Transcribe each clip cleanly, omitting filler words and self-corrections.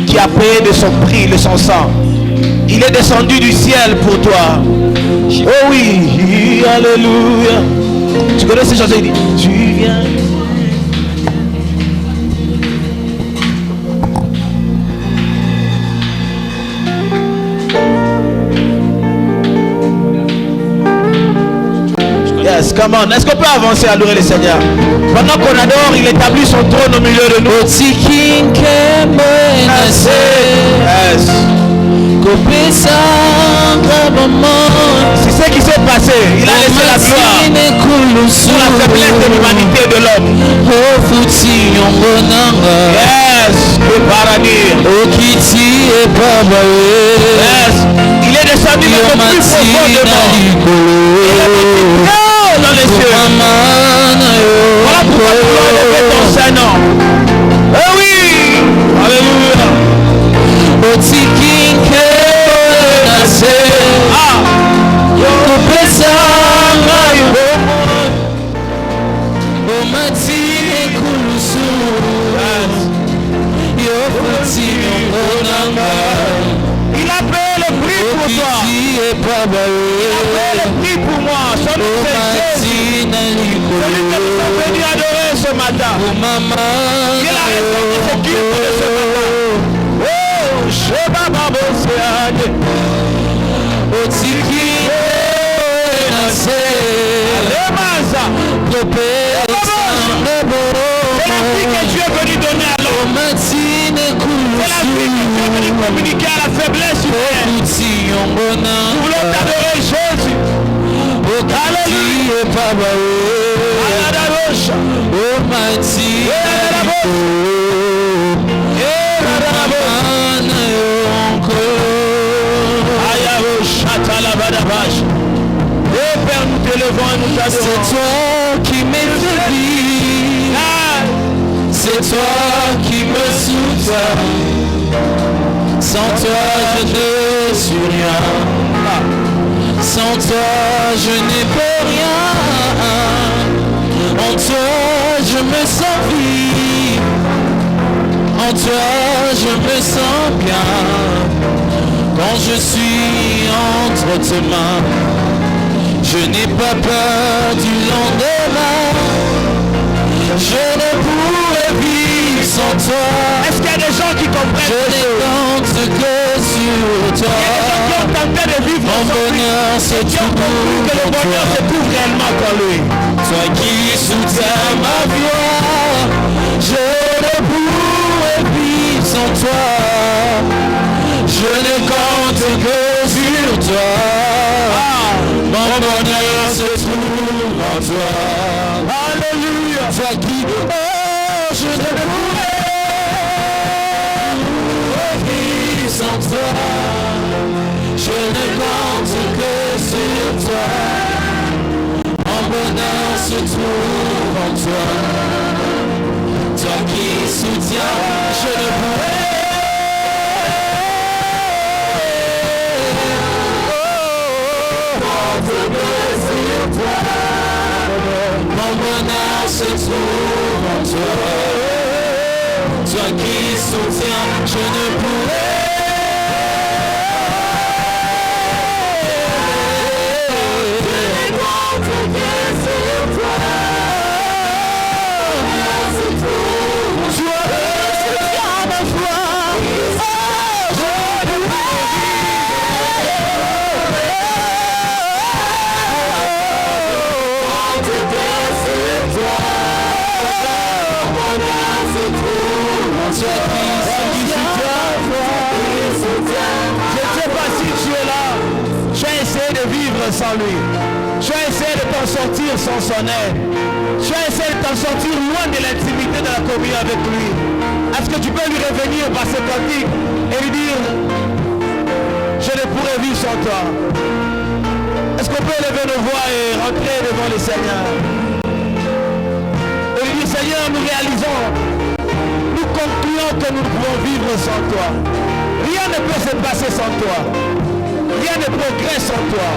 qui a payé de son prix, de son sang. Il est descendu du ciel pour toi. Oh oui, alléluia. Tu connais ces chansons, il dit, tu viens. Yes, come on. Est-ce qu'on peut avancer à adorer le Seigneur? Pendant qu'on adore, il établit son trône au milieu de nous. Yes. C'est ce qui s'est passé. Il a laissé la gloire sur la faiblesse de l'humanité et de l'homme. Yes, le paradis. Yes, il est descendu dans le plus profondément. Dans les cieux. Voilà pourquoi tu dois élever ton Saint-Nom. Eh oui, alléluia. Il a payé le prix pour toi. Il a payé le prix pour moi. Son nom c'est Jésus. Celui que nous sommes venus adorer ce matin. Il a raison de ce culte de ce matin. Oh, Sheba Bosséane. C'est la vie que Dieu est venu donner à l'homme. C'est la vie que Dieu est venu communiquer à la faiblesse humaine. Nous voulons t'adorer Jésus. Alléluia. Oh Père, nous t'élevons et nous t'adorons. C'est toi qui m'es fait vivre. C'est toi qui me soutiens. Sans toi je ne suis rien. Sans toi je n'ai plus rien. En toi je me sens vivre. En toi je me sens bien. Quand je suis entre tes mains, je n'ai pas peur du lendemain. Je ne pourrais vivre sans toi. Est-ce qu'il y a des gens qui comprennent? Je ne compte que sur toi. Il y a des gens qui ont tenté de vivre mon bonheur, c'est qui ont compris que le bonheur se trouve réellement qu'en lui. Toi qui soutiens ma voix, je ne pourrais vivre sans toi. Je ne compte que sur toi. Mon bonheur se trouve en toi. Alléluia. Toi qui, je ne pourrais vivre sans toi. Je ne compte que sur toi. Mon bonheur se trouve en toi. Toi qui soutiens, je ne pourrais. Mon bonheur se trouve en toi. Toi qui soutiens, je ne pourrais. Sans lui, tu as essayé de t'en sortir sans son aide. Tu as essayé de t'en sortir loin de l'intimité de la communion avec lui. Est-ce que tu peux lui revenir par ce cantique et lui dire, je ne pourrais vivre sans toi? Est-ce qu'on peut élever nos voix et rentrer devant le Seigneur et lui dire, Seigneur, nous réalisons, nous concluons que nous pouvons vivre sans toi. Rien ne peut se passer sans toi. Rien ne progresse sans toi.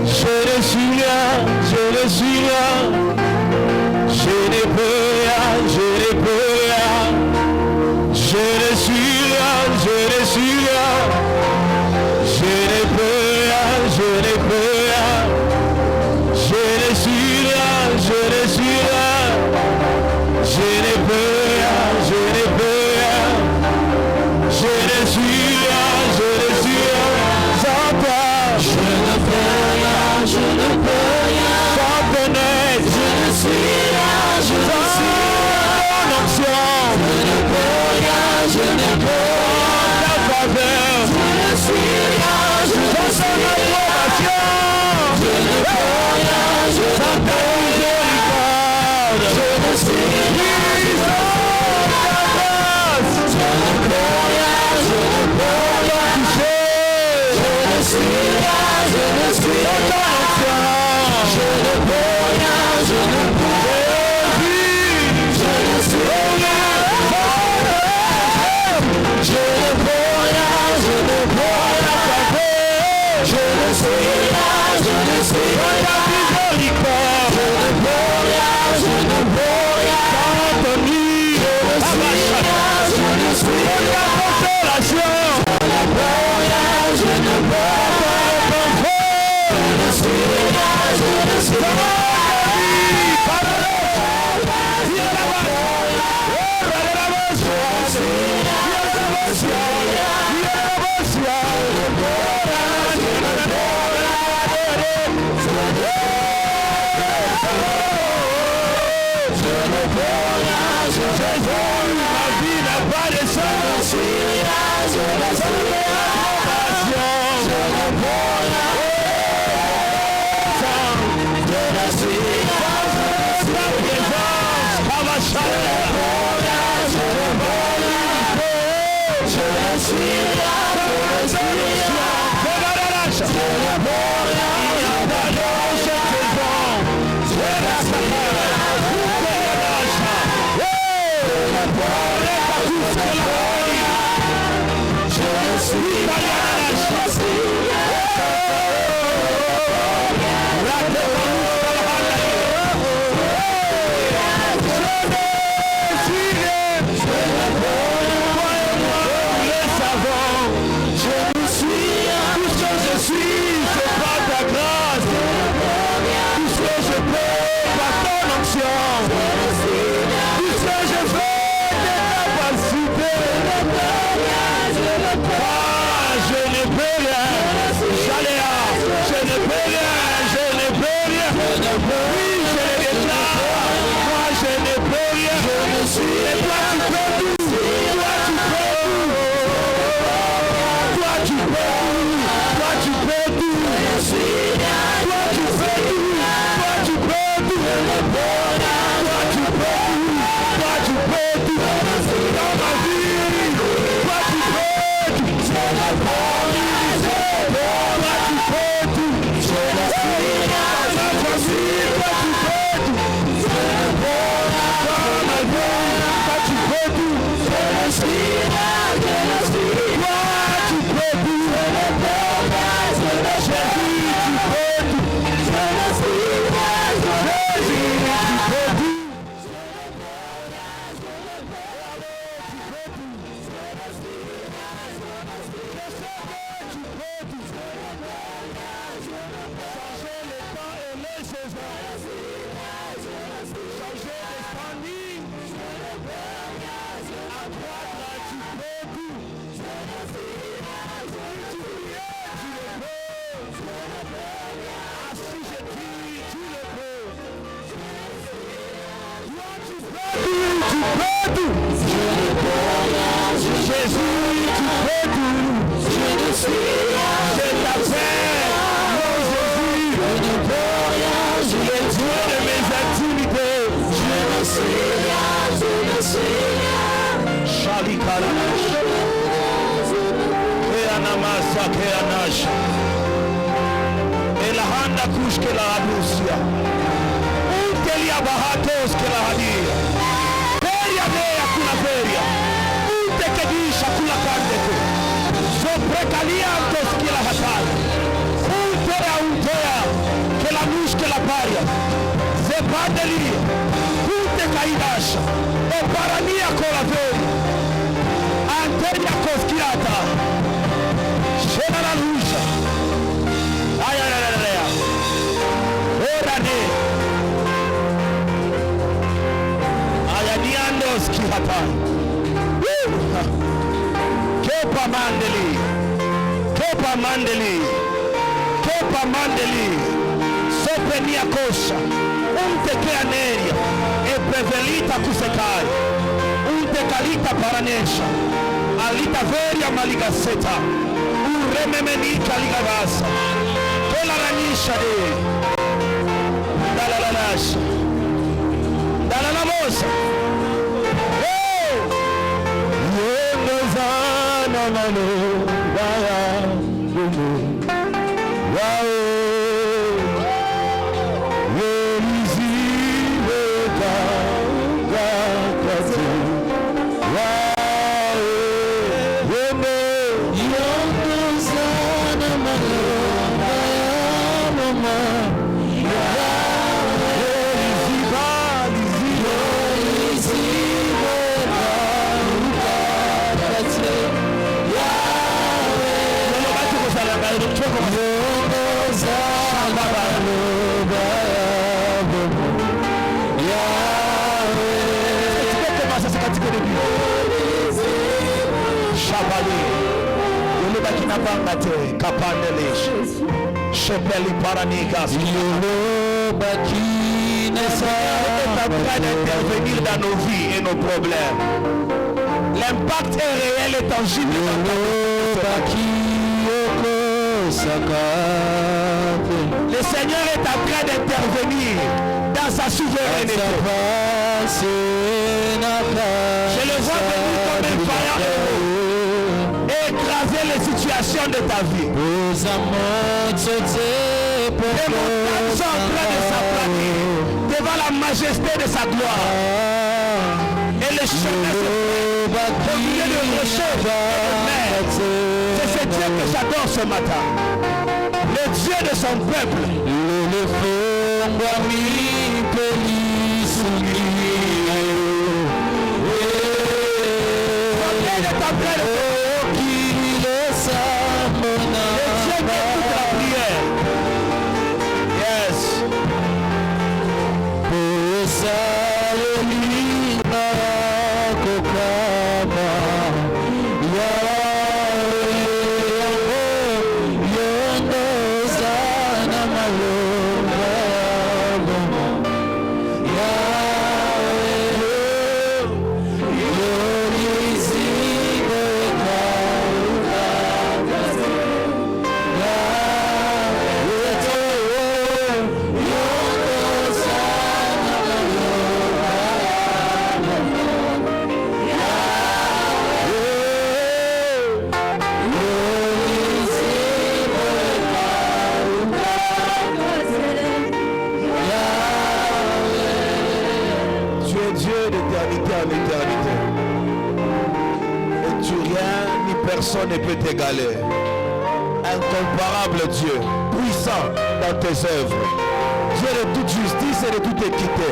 Je ne suis rien, je ne suis rien. Je ne peux rien, ma vie n'a pas de sens. Je en train d'intervenir dans nos vies et nos problèmes. L'impact est réel et tangible dans ta vie. Le Seigneur est en train d'intervenir dans sa souveraineté. Je le vois venir comme un vaillant héros et écraser les situations de ta vie. Les montagnes sont en train de s'aplatir devant la majesté de sa gloire. Et le chemin se fait au milieu de rochers et de mer. C'est ce Dieu que j'adore ce matin. Le Dieu de son peuple. Personne ne peut t'égaler. Incomparable Dieu, puissant dans tes œuvres, Dieu de toute justice et de toute équité.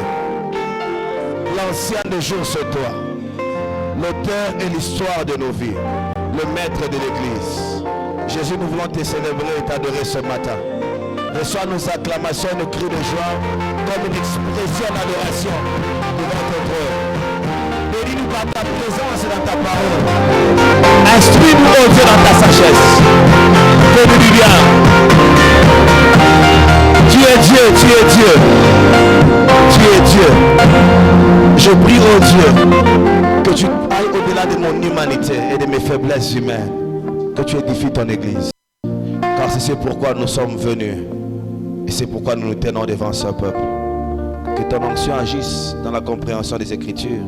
L'ancien des jours c'est toi, l'auteur et l'histoire de nos vies, le maître de l'église. Jésus, nous voulons te célébrer et t'adorer ce matin. Reçois nos acclamations, nos cris de joie comme une expression d'adoration devant ton trône. Bénis-nous par ta présence et dans ta parole. Instruis-nous, oh Dieu, dans ta sagesse. Fais-nous du bien. Tu es Dieu, tu es Dieu. Tu es Dieu. Je prie, oh Dieu, que tu ailles au-delà de mon humanité et de mes faiblesses humaines. Que tu édifies ton église. Car c'est ce pourquoi nous sommes venus. Et c'est pourquoi nous nous tenons devant ce peuple. Que ton onction agisse dans la compréhension des Écritures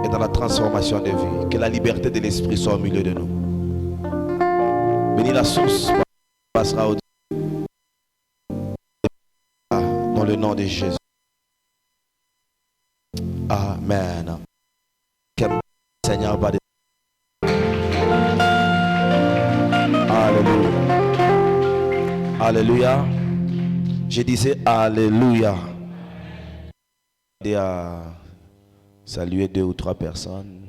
et dans la transformation des vies. Que la liberté de l'esprit soit au milieu de nous. Bénis la source, passera au dans le nom de Jésus. Amen. Seigneur, Alléluia. Alléluia. Je disais Alléluia. Et à saluer 2 ou 3 personnes.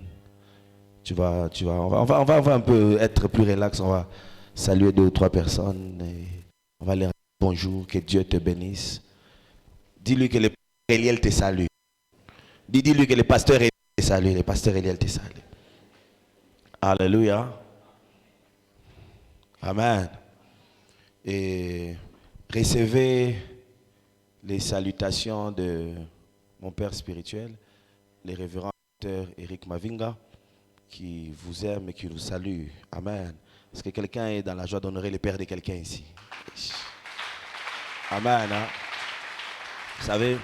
On va un peu être plus relax. On va saluer 2 ou 3 personnes. Et on va leur dire bonjour, que Dieu te bénisse. Dis-lui que le pasteur Eliel te salue. Dis-lui que le pasteur Eliel te salue. Le pasteur Eliel te salue. Alléluia. Amen. Et recevez les salutations de mon père spirituel, le révérend docteur Eric Mavinga, qui vous aime et qui nous salue. Amen. Est-ce que quelqu'un est dans la joie d'honorer le père de quelqu'un ici? Amen. Hein? Vous savez,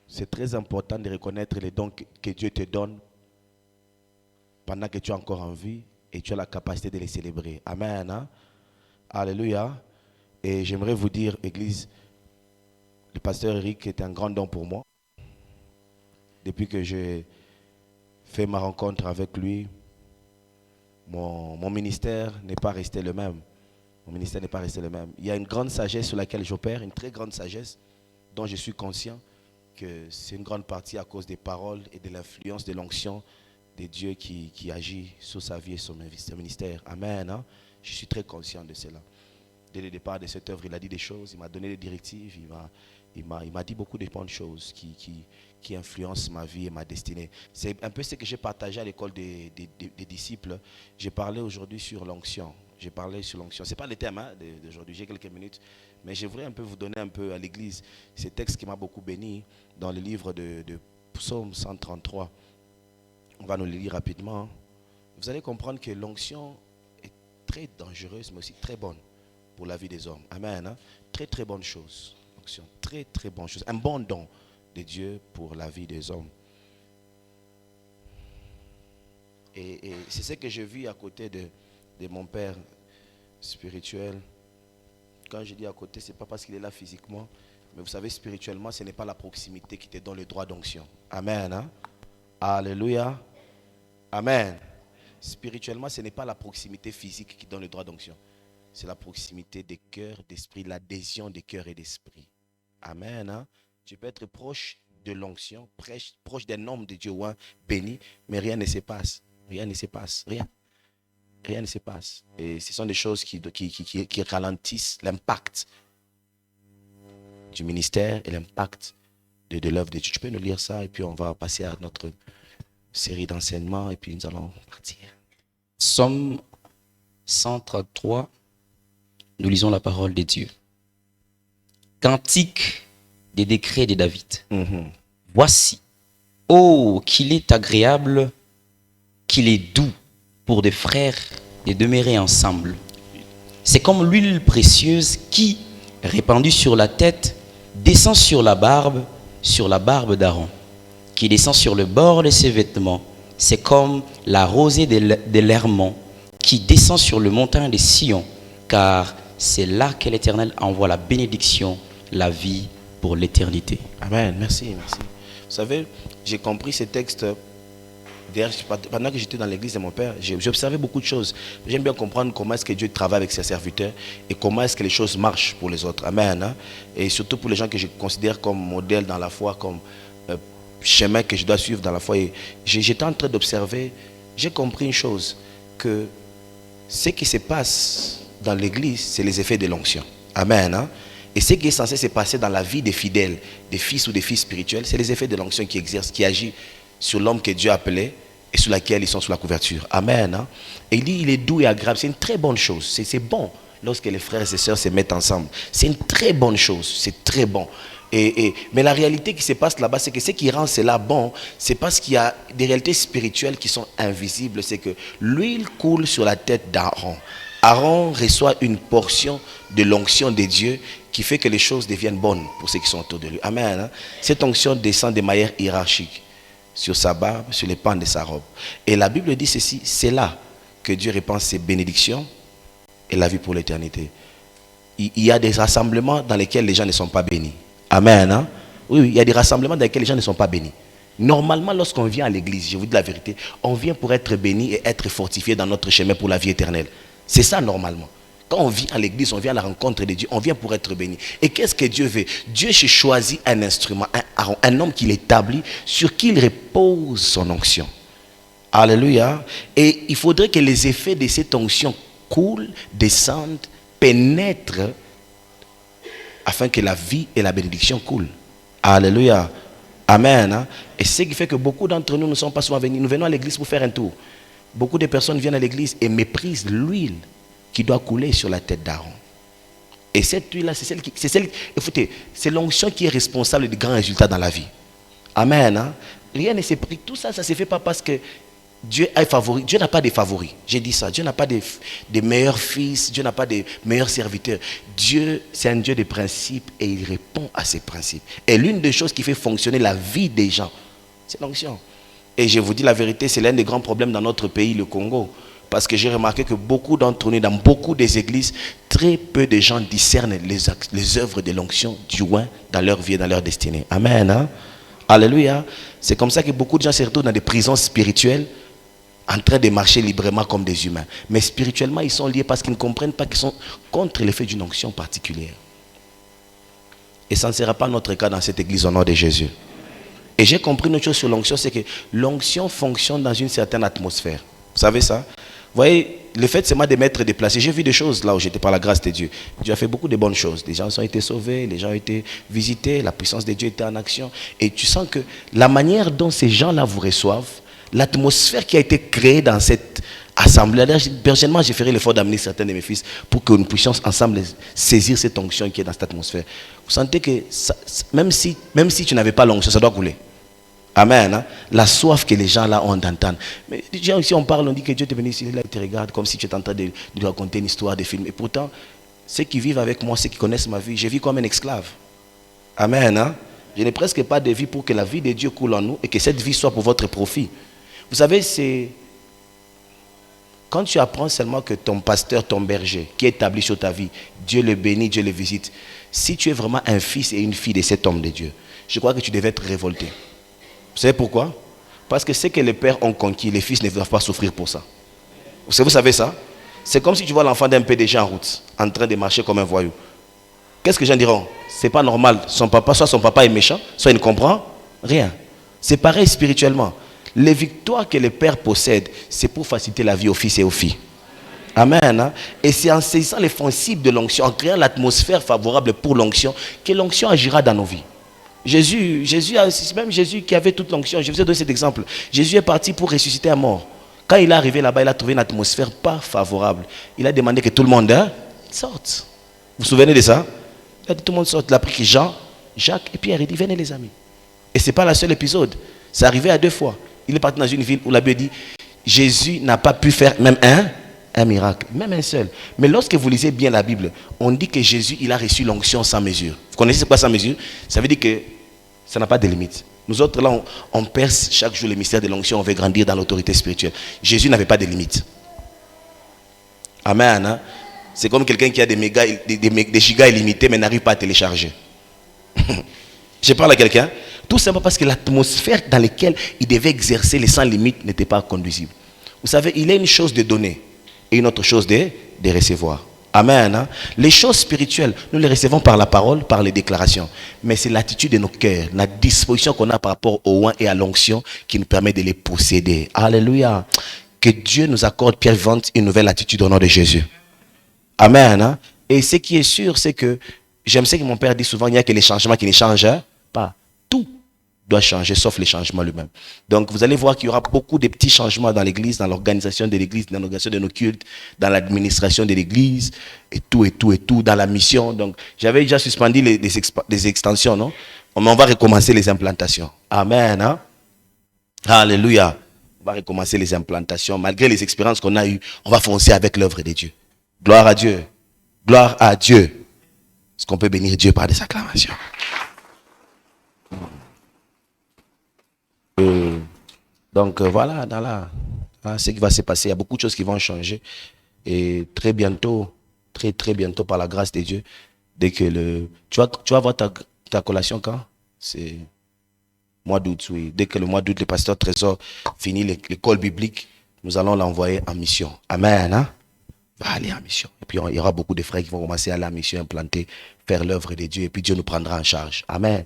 c'est très important de reconnaître les dons que Dieu te donne pendant que tu es encore en vie et tu as la capacité de les célébrer. Amen. Hein? Alléluia. Et j'aimerais vous dire, Église, le pasteur Eric est un grand don pour moi. Depuis que j'ai fait ma rencontre avec lui, mon ministère n'est pas resté le même. Mon ministère n'est pas resté le même. Il y a une grande sagesse sur laquelle j'opère, une très grande sagesse dont je suis conscient que c'est une grande partie à cause des paroles et de l'influence de l'onction de Dieu qui agit sur sa vie et sur son ministère. Amen. Hein? Je suis très conscient de cela. Dès le départ de cette œuvre, il a dit des choses, il m'a donné des directives, il m'a dit beaucoup de bonnes choses qui influencent ma vie et ma destinée. C'est un peu ce que j'ai partagé à l'école des disciples. J'ai parlé aujourd'hui sur l'onction. J'ai parlé sur l'onction. Ce n'est pas le thème d'aujourd'hui, j'ai quelques minutes. Mais j'aimerais un peu vous donner un peu à l'église ces textes qui m'ont beaucoup béni dans le livre de Psaume 133. On va nous le lire rapidement. Vous allez comprendre que l'onction est très dangereuse, mais aussi très bonne pour la vie des hommes. Amen. Hein? Très très bonne chose. L'onction, très très bonne chose. Un bon don de Dieu pour la vie des hommes. Et c'est ce que je vis à côté de mon père spirituel. Quand je dis à côté, ce n'est pas parce qu'il est là physiquement, mais vous savez, spirituellement, ce n'est pas la proximité qui te donne le droit d'onction. Amen. Hein? Alléluia. Amen. Spirituellement, ce n'est pas la proximité physique qui donne le droit d'onction. C'est la proximité des cœurs, d'esprit, l'adhésion des cœurs et d'esprit. Amen. Hein? Tu peux être proche de l'onction, proche d'un homme de Dieu, hein, béni, mais rien ne se passe. Rien ne se passe. Rien ne se passe. Et ce sont des choses qui ralentissent l'impact du ministère et l'impact de l'œuvre de Dieu. Tu peux nous lire ça et puis on va passer à notre série d'enseignements et puis nous allons partir. Psaume 133, nous lisons la parole de Dieu. Cantique des décrets de David. Voici, oh, qu'il est agréable, qu'il est doux pour des frères de demeurer ensemble. C'est comme l'huile précieuse qui, répandue sur la tête, descend sur la barbe d'Aaron, qui descend sur le bord de ses vêtements. C'est comme la rosée de l'Hermon qui descend sur le montagne de Sion, car c'est là que l'Éternel envoie la bénédiction, la vie pour l'éternité. Amen. Merci, merci. Vous savez, j'ai compris ces textes. D'ailleurs, pendant que j'étais dans l'église de mon père, j'ai observé beaucoup de choses. J'aime bien comprendre comment est-ce que Dieu travaille avec ses serviteurs et comment est-ce que les choses marchent pour les autres. Amen. Hein? Et surtout pour les gens que je considère comme modèle dans la foi, comme chemin que je dois suivre dans la foi. Et j'étais en train d'observer, j'ai compris une chose, que ce qui se passe dans l'église, c'est les effets de l'onction. Amen. Hein? Et ce qui est censé se passer dans la vie des fidèles, des fils ou des filles spirituels, c'est les effets de l'onction qui exercent, qui agit sur l'homme que Dieu a appelé et sur laquelle ils sont sous la couverture. Amen. Hein? Et il dit, il est doux et agréable. C'est une très bonne chose. C'est bon lorsque les frères et sœurs se mettent ensemble. C'est une très bonne chose. C'est très bon. Mais la réalité qui se passe là-bas, c'est que ce qui rend cela bon, c'est parce qu'il y a des réalités spirituelles qui sont invisibles. C'est que l'huile coule sur la tête d'Aaron. Aaron reçoit une portion de l'onction de Dieu qui fait que les choses deviennent bonnes pour ceux qui sont autour de lui. Amen. Hein? Cette onction descend de manière hiérarchique sur sa barbe, sur les pans de sa robe. Et la Bible dit ceci, c'est là que Dieu répand ses bénédictions et la vie pour l'éternité. Il y a des rassemblements dans lesquels les gens ne sont pas bénis. Amen. Hein? Oui, il y a des rassemblements dans lesquels les gens ne sont pas bénis. Normalement, lorsqu'on vient à l'église, je vous dis la vérité, on vient pour être béni et être fortifié dans notre chemin pour la vie éternelle. C'est ça normalement. Quand on vient à l'église, on vient à la rencontre de Dieu, on vient pour être béni. Et qu'est-ce que Dieu veut? Dieu choisit un instrument, un homme qu'il établit, sur qui il repose son onction. Alléluia. Et il faudrait que les effets de cette onction coulent, descendent, pénètrent, afin que la vie et la bénédiction coulent. Alléluia. Amen. Hein? Et c'est ce qui fait que beaucoup d'entre nous ne sont pas souvent venus. Nous venons à l'église pour faire un tour. Beaucoup de personnes viennent à l'église et méprisent l'huile qui doit couler sur la tête d'Aaron. Et cette huile-là, écoutez, c'est l'onction qui est responsable des grands résultats dans la vie. Amen. Hein? Rien ne s'est pris. Tout ça, ça ne se fait pas parce que Dieu a favori. Dieu n'a pas de favoris. J'ai dit ça. Dieu n'a pas de meilleurs fils. Dieu n'a pas de meilleurs serviteurs. Dieu, c'est un Dieu de principes et il répond à ses principes. Et l'une des choses qui fait fonctionner la vie des gens, c'est l'onction. Et je vous dis la vérité, c'est l'un des grands problèmes dans notre pays, le Congo. Parce que j'ai remarqué que beaucoup d'entre nous, dans beaucoup des églises, très peu de gens discernent les œuvres de l'onction du oint dans leur vie et dans leur destinée. Amen. Hein? Alléluia. C'est comme ça que beaucoup de gens se retrouvent dans des prisons spirituelles, en train de marcher librement comme des humains. Mais spirituellement, ils sont liés parce qu'ils ne comprennent pas qu'ils sont contre l'effet d'une onction particulière. Et ça ne sera pas notre cas dans cette église au nom de Jésus. Et j'ai compris une chose sur l'onction, c'est que l'onction fonctionne dans une certaine atmosphère. Vous savez ça? Vous voyez, le fait c'est moi de m'être déplacé. J'ai vu des choses là où j'étais par la grâce de Dieu. Dieu a fait beaucoup de bonnes choses. Les gens ont été sauvés, les gens ont été visités, la puissance de Dieu était en action. Et tu sens que la manière dont ces gens-là vous reçoivent, l'atmosphère qui a été créée dans cette assembler. Personnellement, j'ai fait l'effort d'amener certains de mes fils pour que nous puissions ensemble saisir cette onction qui est dans cette atmosphère. Vous sentez que même si tu n'avais pas l'onction, ça doit couler. Amen. Hein? La soif que les gens là ont d'entendre. Mais déjà ici on parle, on dit que Dieu te bénisse, là il te regarde comme si tu étais en train de raconter une histoire, de film. Et pourtant, ceux qui vivent avec moi, ceux qui connaissent ma vie, je vis comme un esclave. Amen. Hein? Je n'ai presque pas de vie pour que la vie de Dieu coule en nous et que cette vie soit pour votre profit. Vous savez, c'est quand tu apprends seulement que ton pasteur, ton berger, qui est établi sur ta vie, Dieu le bénit, Dieu le visite. Si tu es vraiment un fils et une fille de cet homme de Dieu, je crois que tu devais être révolté. Vous savez pourquoi? Parce que ce que les pères ont conquis, les fils ne doivent pas souffrir pour ça. Vous savez ça? C'est comme si tu vois l'enfant d'un PDG en route, en train de marcher comme un voyou. Qu'est-ce que les gens diront? C'est pas normal. Son papa est méchant, soit il ne comprend rien. C'est pareil spirituellement. Les victoires que les pères possèdent, c'est pour faciliter la vie aux fils et aux filles. Amen. Hein? Et c'est en saisissant les principes de l'onction, en créant l'atmosphère favorable pour l'onction, que l'onction agira dans nos vies. C'est même Jésus qui avait toute l'onction. Je vous ai donné cet exemple. Jésus est parti pour ressusciter un mort. Quand il est arrivé là-bas, il a trouvé une atmosphère pas favorable. Il a demandé que tout le monde sorte. Vous vous souvenez de ça? Il a dit tout le monde sorte. Il a pris que Jean, Jacques et Pierre. Il dit venez les amis. Et ce n'est pas le seul épisode. C'est arrivé à 2 fois. Il est parti dans une ville où la Bible dit Jésus n'a pas pu faire même un miracle, même un seul. Mais lorsque vous lisez bien la Bible, on dit que Jésus, il a reçu l'onction sans mesure. Vous connaissez quoi sans mesure? Ça veut dire que ça n'a pas de limite. Nous autres, là, on perce chaque jour le mystère de l'onction, on veut grandir dans l'autorité spirituelle. Jésus n'avait pas de limite. Amen. Hein? C'est comme quelqu'un qui a des gigas illimités, mais n'arrive pas à télécharger. Je parle à quelqu'un, tout simplement parce que l'atmosphère dans laquelle il devait exercer les sans limites n'était pas conduisible. Vous savez, il y a une chose de donner et une autre chose de recevoir. Amen. Hein? Les choses spirituelles, nous les recevons par la parole, par les déclarations. Mais c'est l'attitude de nos cœurs, la disposition qu'on a par rapport au oint et à l'onction qui nous permet de les posséder. Alléluia. Que Dieu nous accorde, pierre vivante, une nouvelle attitude au nom de Jésus. Amen. Hein? Et ce qui est sûr, c'est que, j'aime ce que mon père dit souvent, il n'y a que les changements qui ne changent pas. Tout doit changer, sauf les changements lui-même. Donc, vous allez voir qu'il y aura beaucoup de petits changements dans l'église, dans l'organisation de l'église, dans l'organisation de nos cultes, dans l'administration de l'église, et tout, dans la mission. Donc, j'avais déjà suspendu les extensions, non? Mais on va recommencer les implantations. Amen. Hein? Alléluia. On va recommencer les implantations. Malgré les expériences qu'on a eues, on va foncer avec l'œuvre de Dieu. Gloire à Dieu. Gloire à Dieu. Est-ce qu'on peut bénir Dieu par des acclamations? Donc voilà, ce qui va se passer, il y a beaucoup de choses qui vont changer. Et très bientôt, très bientôt, par la grâce de Dieu, dès que tu vas voir ta collation quand? C'est mois d'août, oui. Dès que le mois d'août, le pasteur Trésor finit l'école biblique, nous allons l'envoyer en mission. Amen. Hein? Va aller en mission. Et puis il y aura beaucoup de frères qui vont commencer à aller en mission, implanter, faire l'œuvre de Dieu. Et puis Dieu nous prendra en charge. Amen.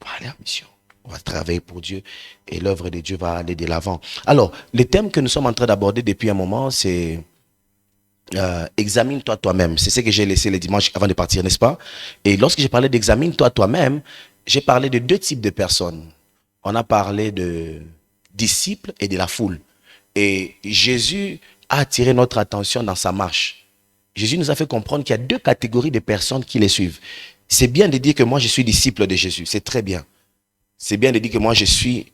Va aller en mission. On va travailler pour Dieu et l'œuvre de Dieu va aller de l'avant. Alors, le thème que nous sommes en train d'aborder depuis un moment, c'est examine-toi toi-même. C'est ce que j'ai laissé le dimanche avant de partir, n'est-ce pas? Et lorsque j'ai parlé d'examine-toi toi-même, j'ai parlé de 2 types de personnes. On a parlé de disciples et de la foule. Et Jésus a attiré notre attention dans sa marche. Jésus nous a fait comprendre qu'il y a 2 catégories de personnes qui les suivent. C'est bien de dire que moi je suis disciple de Jésus, c'est très bien. C'est bien de dire que moi je suis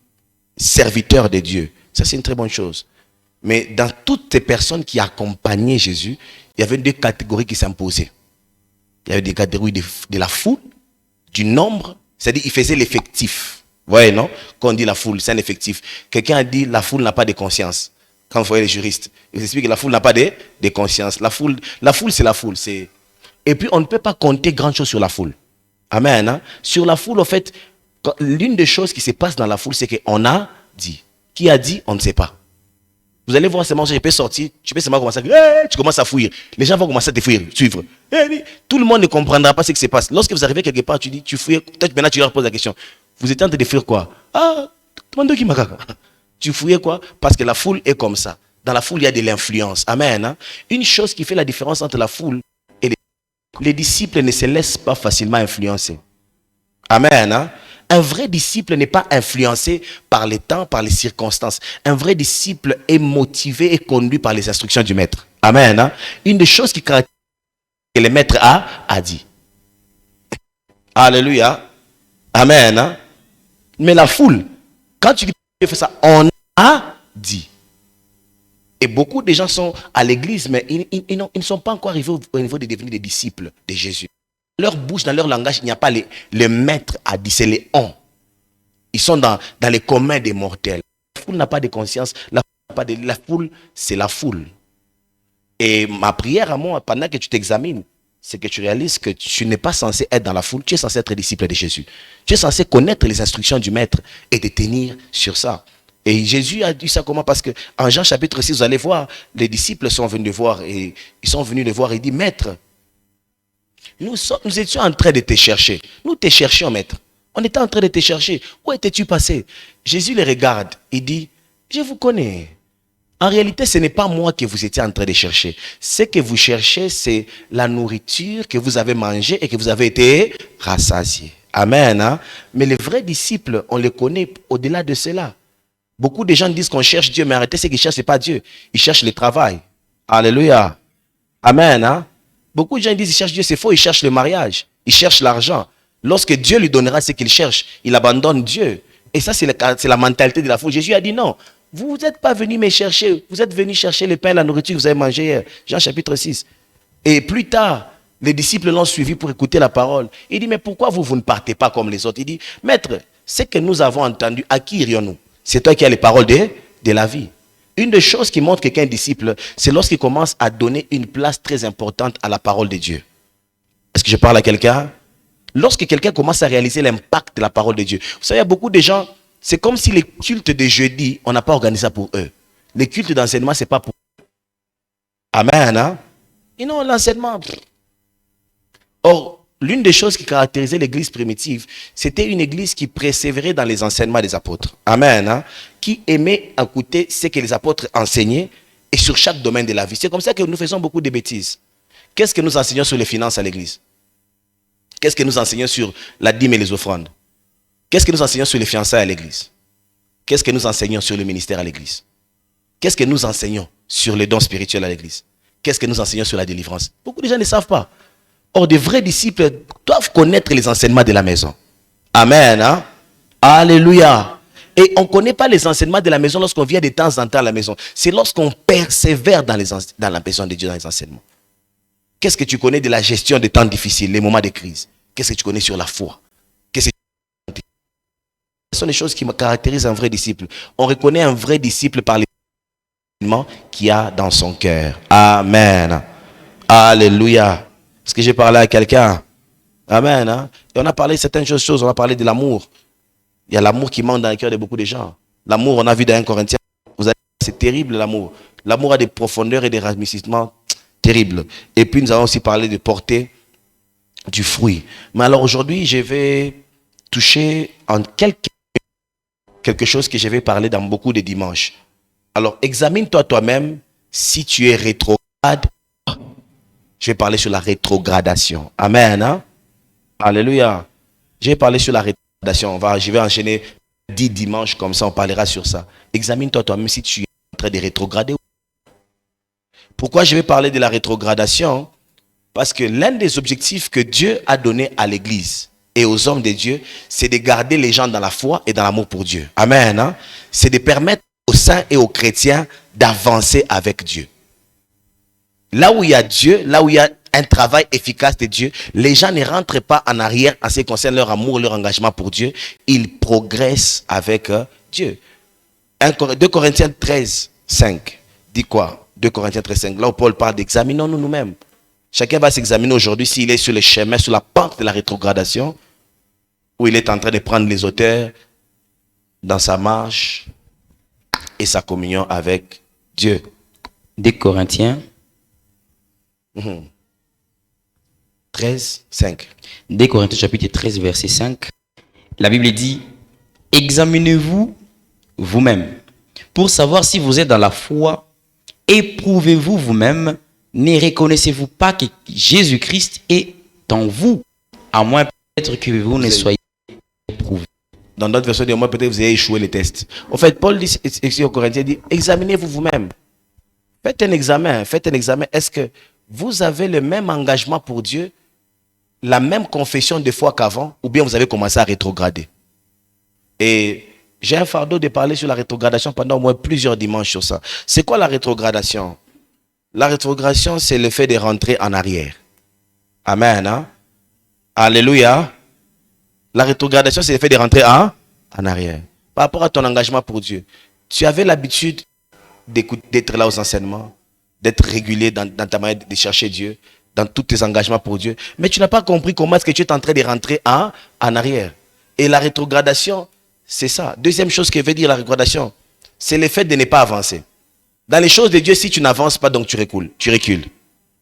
serviteur de Dieu. Ça c'est une très bonne chose. Mais dans toutes les personnes qui accompagnaient Jésus, il y avait 2 catégories qui s'imposaient. Il y avait des catégories de la foule, du nombre, c'est-à-dire il faisait l'effectif. Vous voyez, non? Quand on dit la foule, c'est un effectif. Quelqu'un a dit la foule n'a pas de conscience. Quand vous voyez les juristes, ils expliquent que la foule n'a pas de conscience. La foule c'est la foule. Et puis on ne peut pas compter grand chose sur la foule. Amen. Hein? Sur la foule, en fait, l'une des choses qui se passe dans la foule, c'est qu'on a dit. Qui a dit, on ne sait pas. Vous allez voir seulement, je peux sortir, tu peux seulement commencer à tu commences à fuir. Les gens vont commencer à te fuir, suivre. Tout le monde ne comprendra pas ce qui se passe. Lorsque vous arrivez quelque part, tu dis, tu fuis, peut-être maintenant tu leur poses la question. Vous êtes en train de fuir quoi? Demande qui m'a. Tu fouillais quoi? Parce que la foule est comme ça. Dans la foule, il y a de l'influence. Amen. Hein? Une chose qui fait la différence entre la foule et les disciples ne se laissent pas facilement influencer. Amen. Hein? Un vrai disciple n'est pas influencé par les temps, par les circonstances. Un vrai disciple est motivé et conduit par les instructions du maître. Amen. Hein? Une des choses qui caractérise que le maître a dit. Alléluia. Amen. Hein? Mais la foule, quand tu fais ça, on a dit. Et beaucoup de gens sont à l'église, mais ils ne sont pas encore arrivés au niveau de devenir des disciples de Jésus. Dans leur bouche, dans leur langage, il n'y a pas le maître a dit, c'est les on. Ils sont dans les communs des mortels. La foule n'a pas de conscience. La foule, c'est la foule. Et ma prière à moi, pendant que tu t'examines, c'est que tu réalises que tu n'es pas censé être dans la foule, tu es censé être disciple de Jésus. Tu es censé connaître les instructions du maître et de tenir sur ça. Et Jésus a dit ça comment? Parce que en Jean chapitre 6, vous allez voir, les disciples sont venus le voir et ils sont venus le voir et dit, maître, nous étions en train de te chercher. Nous te cherchions, maître. On était en train de te chercher. Où étais-tu passé? Jésus les regarde et dit, je vous connais. En réalité, ce n'est pas moi que vous étiez en train de chercher. Ce que vous cherchez, c'est la nourriture que vous avez mangée et que vous avez été rassasié. Amen. Hein? Mais les vrais disciples, on les connaît au-delà de cela. Beaucoup de gens disent qu'on cherche Dieu, mais arrêtez, ce qu'ils cherchent, ce n'est pas Dieu. Ils cherchent le travail. Alléluia. Amen. Hein? Beaucoup de gens disent qu'ils cherchent Dieu, c'est faux, ils cherchent le mariage. Ils cherchent l'argent. Lorsque Dieu lui donnera ce qu'il cherche, il abandonne Dieu. Et ça, c'est la mentalité de la foule. Jésus a dit non. Vous n'êtes pas venus me chercher. Vous êtes venus chercher le pain et la nourriture que vous avez mangé hier. Jean chapitre 6. Et plus tard, les disciples l'ont suivi pour écouter la parole. Il dit, mais pourquoi vous ne partez pas comme les autres? Il dit, maître, ce que nous avons entendu, à qui irions-nous? C'est toi qui as les paroles de la vie. Une des choses qui montre quelqu'un est disciple, c'est lorsqu'il commence à donner une place très importante à la parole de Dieu. Est-ce que je parle à quelqu'un? Lorsque quelqu'un commence à réaliser l'impact de la parole de Dieu. Vous savez, il y a beaucoup de gens, c'est comme si les cultes de jeudi, on n'a pas organisé ça pour eux. Les cultes d'enseignement, ce n'est pas pour eux. Amen. Hein? Et non, l'enseignement. Or, l'une des choses qui caractérisait l'église primitive, c'était une église qui persévérait dans les enseignements des apôtres. Amen. Hein? Qui aimait écouter ce que les apôtres enseignaient et sur chaque domaine de la vie. C'est comme ça que nous faisons beaucoup de bêtises. Qu'est-ce que nous enseignons sur les finances à l'église? Qu'est-ce que nous enseignons sur la dîme et les offrandes? Qu'est-ce que nous enseignons sur les fiançailles à l'église? Qu'est-ce que nous enseignons sur le ministère à l'église? Qu'est-ce que nous enseignons sur les dons spirituels à l'église? Qu'est-ce que nous enseignons sur la délivrance? Beaucoup de gens ne savent pas. Or, de vrais disciples doivent connaître les enseignements de la maison. Amen. Hein? Alléluia. Et on ne connaît pas les enseignements de la maison lorsqu'on vient de temps en temps à la maison. C'est lorsqu'on persévère dans la maison de Dieu, dans les enseignements. Qu'est-ce que tu connais de la gestion des temps difficiles, les moments de crise? Qu'est-ce que tu connais sur la foi? Ce sont les choses qui me caractérisent un vrai disciple. On reconnaît un vrai disciple par les enseignements qu'il y a dans son cœur. Amen. Alléluia. Est-ce que j'ai parlé à quelqu'un? Amen. Hein? Et on a parlé de certaines choses. On a parlé de l'amour. Il y a l'amour qui manque dans le cœur de beaucoup de gens. L'amour, on a vu dans 1 Corinthiens. C'est terrible l'amour. L'amour a des profondeurs et des ramifications terribles. Et puis nous avons aussi parlé de porter du fruit. Mais alors aujourd'hui, je vais toucher en quelque chose que je vais parler dans beaucoup de dimanches. Alors examine-toi toi-même si tu es rétrograde. Je vais parler sur la rétrogradation. Amen. Hein? Alléluia. Je vais parler sur la rétrogradation. Je vais enchaîner 10 dimanches comme ça, on parlera sur ça. Examine-toi toi-même si tu es en train de rétrograder. Pourquoi je vais parler de la rétrogradation? Parce que l'un des objectifs que Dieu a donné à l'église et aux hommes de Dieu, c'est de garder les gens dans la foi et dans l'amour pour Dieu. Amen. Hein? C'est de permettre aux saints et aux chrétiens d'avancer avec Dieu. Là où il y a Dieu, là où il y a un travail efficace de Dieu, les gens ne rentrent pas en arrière en ce qui concerne leur amour, leur engagement pour Dieu. Ils progressent avec Dieu. 2 Corinthiens 13, 5. Dit quoi? 2 Corinthiens 13, 5. Là où Paul parle d'examinons-nous nous-mêmes. Chacun va s'examiner aujourd'hui s'il est sur le chemin, sur la pente de la rétrogradation, où il est en train de prendre les hauteurs dans sa marche et sa communion avec Dieu. 2 Corinthiens 13, 5. 2 Corinthiens chapitre 13, verset 5. La Bible dit, examinez-vous vous-même pour savoir si vous êtes dans la foi. Éprouvez-vous vous-même. Ne reconnaissez-vous pas que Jésus-Christ est en vous, à moins peut-être que vous ne soyez éprouvé. Dans d'autres versions, du moins peut-être vous avez échoué les tests. En fait, Paul dit ici aux Corinthiens, dit, examinez-vous vous-même. Faites un examen. Est-ce que vous avez le même engagement pour Dieu, la même confession de foi qu'avant, ou bien vous avez commencé à rétrograder? Et j'ai un fardeau de parler sur la rétrogradation pendant au moins plusieurs dimanches sur ça. C'est quoi la rétrogradation? La rétrogradation, c'est le fait de rentrer en arrière. Amen. Hein? Alléluia. La rétrogradation, c'est le fait de rentrer en arrière. Par rapport à ton engagement pour Dieu, tu avais l'habitude d'être là aux enseignements, d'être régulier dans ta manière de chercher Dieu, dans tous tes engagements pour Dieu. Mais tu n'as pas compris comment est-ce que tu es en train de rentrer en arrière. Et la rétrogradation, c'est ça. Deuxième chose que veut dire la rétrogradation, c'est le fait de ne pas avancer. Dans les choses de Dieu, si tu n'avances pas, donc tu recules.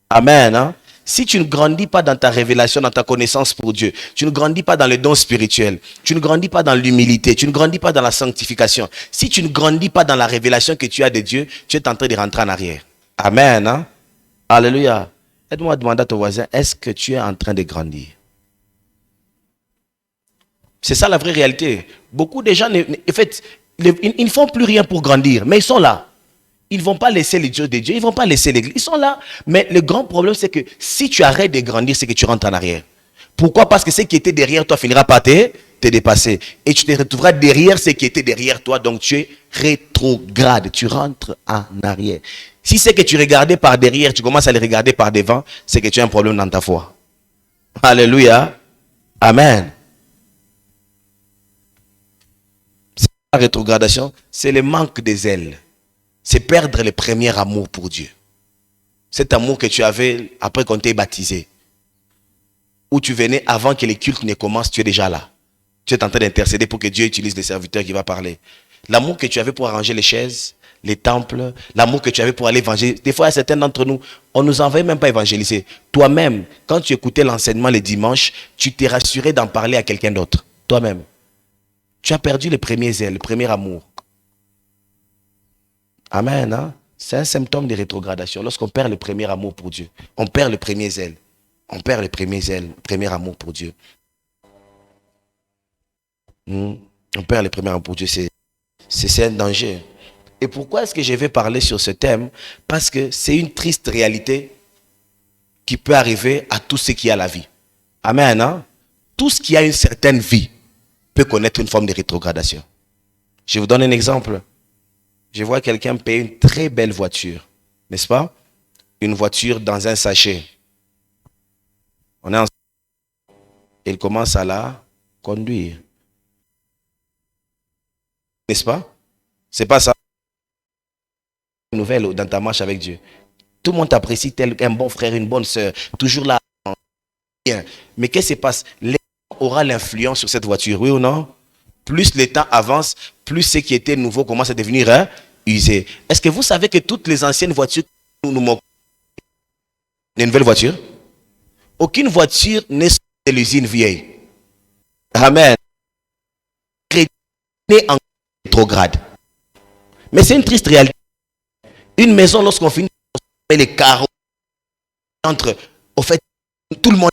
Amen. Hein? Si tu ne grandis pas dans ta révélation, dans ta connaissance pour Dieu, tu ne grandis pas dans le don spirituel, tu ne grandis pas dans l'humilité, tu ne grandis pas dans la sanctification, si tu ne grandis pas dans la révélation que tu as de Dieu, tu es en train de rentrer en arrière. Amen. Hein? Alléluia. Aide-moi à demander à ton voisin, est-ce que tu es en train de grandir? C'est ça la vraie réalité. Beaucoup de gens, en fait, ils ne font plus rien pour grandir, mais ils sont là. Ils ne vont pas laisser les dieux de Dieu, ils ne vont pas laisser l'église. Ils sont là. Mais le grand problème, c'est que si tu arrêtes de grandir, c'est que tu rentres en arrière. Pourquoi? Parce que ce qui était derrière toi finira par te dépasser. Et tu te retrouveras derrière ce qui était derrière toi. Donc tu es rétrograde. Tu rentres en arrière. Si c'est que tu regardais par derrière, tu commences à les regarder par devant, c'est que tu as un problème dans ta foi. Alléluia. Amen. La rétrogradation, c'est le manque de zèle. C'est perdre le premier amour pour Dieu. Cet amour que tu avais après qu'on t'ait baptisé. Où tu venais avant que les cultes ne commencent, tu es déjà là. Tu es en train d'intercéder pour que Dieu utilise les serviteurs qui vont parler. L'amour que tu avais pour arranger les chaises, les temples, l'amour que tu avais pour aller évangéliser. Des fois, certains d'entre nous, on ne nous envoyait même pas évangéliser. Toi-même, quand tu écoutais l'enseignement les dimanches, tu t'es rassuré d'en parler à quelqu'un d'autre. Toi-même. Tu as perdu le premier zèle, le premier amour. Amen. Hein? C'est un symptôme de rétrogradation. Lorsqu'on perd le premier amour pour Dieu, on perd le premier zèle. On perd le premier zèle, le premier amour pour Dieu. On perd le premier amour pour Dieu. C'est un danger. Et pourquoi est-ce que je vais parler sur ce thème? Parce que c'est une triste réalité qui peut arriver à tout ce qui a la vie. Amen. Hein? Tout ce qui a une certaine vie peut connaître une forme de rétrogradation. Je vous donne un exemple. Je vois quelqu'un payer une très belle voiture, n'est-ce pas? Une voiture dans un sachet. On est ensemble. Il commence à la conduire. N'est-ce pas? C'est pas ça. Une nouvelle dans ta marche avec Dieu. Tout le monde t'apprécie tel un bon frère, une bonne soeur, toujours là. Mais qu'est-ce qui se passe? L'état aura l'influence sur cette voiture, oui ou non? Plus le temps avance, plus ce qui était nouveau commence à devenir usé. Est-ce que vous savez que toutes les anciennes voitures nous moquent une nouvelle voiture? Aucune voiture n'est de l'usine vieille. Amen. En rétrograde. Mais c'est une triste réalité. Une maison, lorsqu'on finit les carreaux, entre, au fait, tout le monde.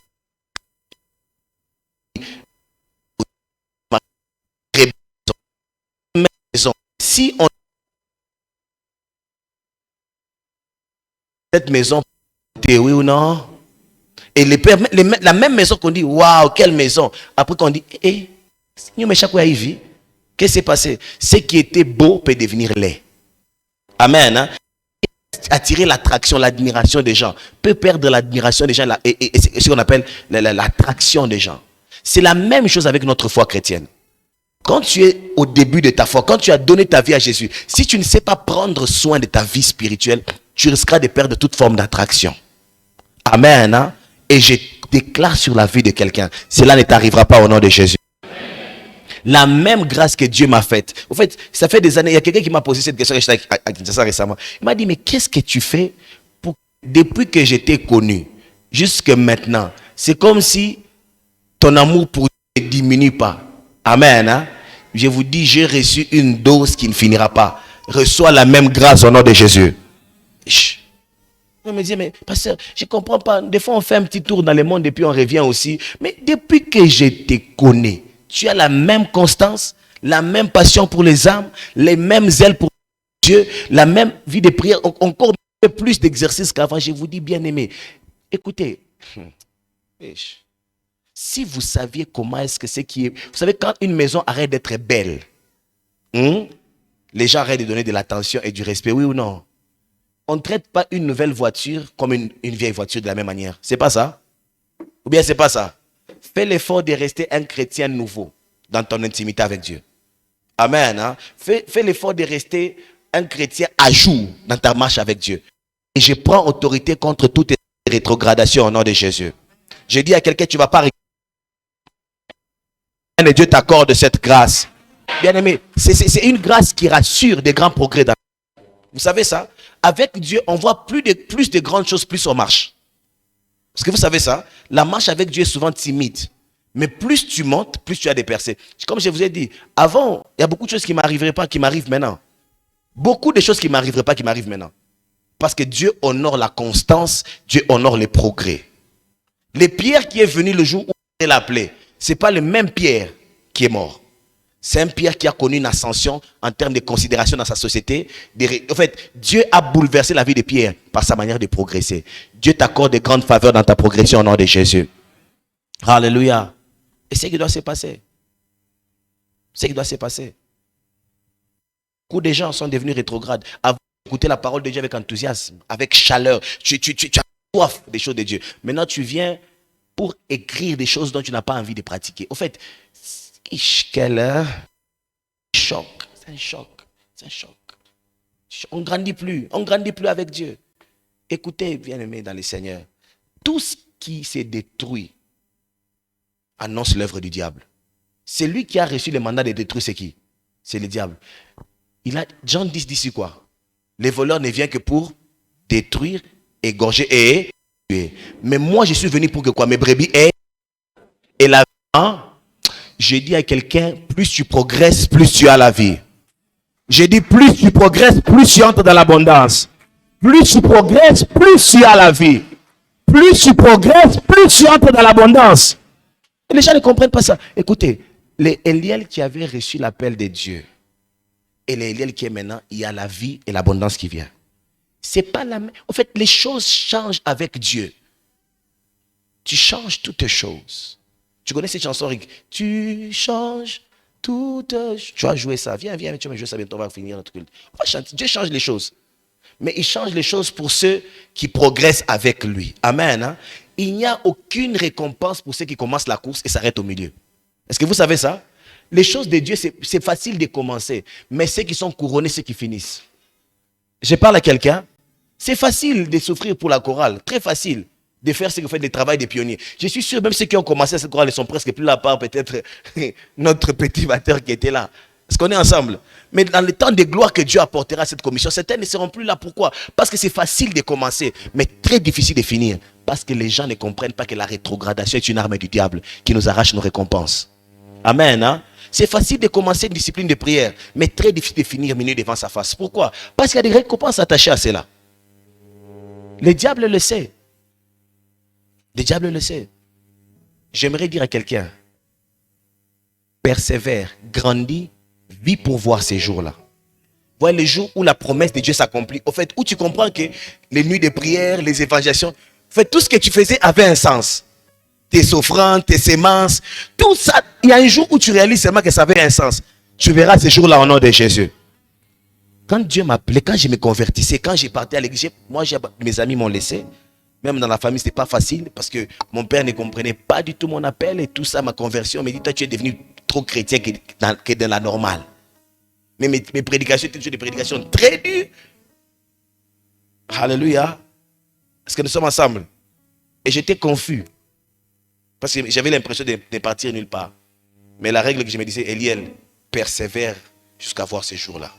Si on cette maison, oui ou non? Et la même maison qu'on dit, waouh, quelle maison. Après qu'on dit, qu'est-ce qui s'est passé? Ce qui était beau peut devenir laid. Amen. Hein? Attirer l'attraction, l'admiration des gens. Peut perdre l'admiration des gens et c'est ce qu'on appelle l'attraction des gens. C'est la même chose avec notre foi chrétienne. Quand tu es au début de ta foi, quand tu as donné ta vie à Jésus, si tu ne sais pas prendre soin de ta vie spirituelle, tu risqueras de perdre toute forme d'attraction. Amen. Hein? Et je déclare sur la vie de quelqu'un, cela ne t'arrivera pas au nom de Jésus. La même grâce que Dieu m'a faite. En fait, ça fait des années, il y a quelqu'un qui m'a posé cette question à Kinshasa récemment. Il m'a dit, mais qu'est-ce que tu fais depuis que je t'ai connu jusque maintenant? C'est comme si ton amour pour Dieu ne diminue pas. Amen. Hein? Je vous dis, j'ai reçu une dose qui ne finira pas. Reçois la même grâce au nom de Jésus. Je me dis, mais pasteur, je ne comprends pas. Des fois, on fait un petit tour dans le monde et puis on revient aussi. Mais depuis que je te connais, tu as la même constance, la même passion pour les âmes, les mêmes ailes pour Dieu, la même vie de prière, encore plus d'exercices qu'avant. Je vous dis, bien aimé, écoutez, si vous saviez comment est-ce que c'est qui est... Vous savez, quand une maison arrête d'être belle, les gens arrêtent de donner de l'attention et du respect, oui ou non? On ne traite pas une nouvelle voiture comme une vieille voiture de la même manière. C'est pas ça? Ou bien c'est pas ça? Fais l'effort de rester un chrétien nouveau dans ton intimité avec Dieu. Amen. Hein? Fais l'effort de rester un chrétien à jour dans ta marche avec Dieu. Et je prends autorité contre toute rétrogradation au nom de Jésus. Je dis à quelqu'un, tu ne vas pas... Et Dieu t'accorde cette grâce. Bien aimé, c'est une grâce qui rassure des grands progrès. Vous savez ça? Avec Dieu, on voit plus de grandes choses, plus on marche. Parce que vous savez ça? La marche avec Dieu est souvent timide. Mais plus tu montes, plus tu as des percées. Comme je vous ai dit, avant, il y a beaucoup de choses qui ne m'arriveraient pas, qui m'arrivent maintenant. Beaucoup de choses qui ne m'arriveraient pas, qui m'arrivent maintenant. Parce que Dieu honore la constance, Dieu honore les progrès. Les Pierre qui est venu le jour où il l'a appelé, ce n'est pas le même Pierre qui est mort. C'est un Pierre qui a connu une ascension en termes de considération dans sa société. En fait, Dieu a bouleversé la vie de Pierre par sa manière de progresser. Dieu t'accorde de grandes faveurs dans ta progression au nom de Jésus. Alléluia. Et c'est ce qui doit se passer. C'est ce qui doit se passer. Beaucoup de gens sont devenus rétrogrades. Avant d'écouter la parole de Dieu avec enthousiasme, avec chaleur. Tu as soif des choses de Dieu. Maintenant, tu viens pour écrire des choses dont tu n'as pas envie de pratiquer. Au fait, quel choc. C'est un choc. C'est un choc. On ne grandit plus. On ne grandit plus avec Dieu. Écoutez, bien-aimés dans le Seigneur, tout ce qui s'est détruit annonce l'œuvre du diable. C'est lui qui a reçu le mandat de détruire, c'est qui? C'est le diable. Jean 10 dit ici quoi? Les voleurs ne viennent que pour détruire, égorger et tuer. Mais moi, je suis venu pour que quoi? Mes brebis aient et la vie. Je dis à quelqu'un, plus tu progresses, plus tu as la vie. Je dis, plus tu progresses, plus tu entres dans l'abondance. Plus tu progresses, plus tu as la vie. Plus tu progresses, plus tu entres dans l'abondance. Et les gens ne comprennent pas ça. Écoutez, les Eliel qui avaient reçu l'appel de Dieu et les Eliel qui est maintenant, il y a la vie et l'abondance qui vient. C'est pas la même. En fait, les choses changent avec Dieu. Tu changes toutes choses. Tu connais cette chanson, Rick? Tu changes toutes choses. Tu vas jouer ça. Viens, tu vas jouer ça bientôt, on va finir notre culte. On va chanter. Dieu change les choses. Mais il change les choses pour ceux qui progressent avec lui. Amen. Hein? Il n'y a aucune récompense pour ceux qui commencent la course et s'arrêtent au milieu. Est-ce que vous savez ça? Les choses de Dieu, c'est facile de commencer. Mais ceux qui sont couronnés, ceux qui finissent. Je parle à quelqu'un. C'est facile de souffrir pour la chorale. Très facile de faire ce que fait le travail des pionniers. Je suis sûr, même ceux qui ont commencé cette chorale, ils sont presque plus là, à part peut-être notre petit batteur qui était là. Est-ce qu'on est ensemble? Mais dans le temps de gloire que Dieu apportera à cette commission, certains ne seront plus là. Pourquoi? Parce que c'est facile de commencer, mais très difficile de finir. Parce que les gens ne comprennent pas que la rétrogradation est une arme du diable qui nous arrache nos récompenses. Amen. Hein? C'est facile de commencer une discipline de prière, mais très difficile de finir minute devant sa face. Pourquoi? Parce qu'il y a des récompenses attachées à cela. Le diable le sait. Le diable le sait. J'aimerais dire à quelqu'un, persévère, grandis, vis pour voir ces jours-là. Voilà les jours où la promesse de Dieu s'accomplit. Au fait, où tu comprends que les nuits de prière, les évangélisations, en fait, tout ce que tu faisais avait un sens. Tes offrandes, tes semences, tout ça. Il y a un jour où tu réalises seulement que ça avait un sens. Tu verras ces jours-là au nom de Jésus. Quand Dieu m'appelait, quand je me convertissais, quand j'ai parti à l'église, moi, mes amis m'ont laissé. Même dans la famille, ce n'était pas facile parce que mon père ne comprenait pas du tout mon appel et tout ça, ma conversion. Il me dit, toi, tu es devenu trop chrétien que dans la normale. Mais mes prédications étaient des prédications très dures. Alléluia. Est-ce que nous sommes ensemble? Et j'étais confus. Parce que j'avais l'impression de partir nulle part. Mais la règle que je me disais, Eliel, persévère jusqu'à voir ces jours-là.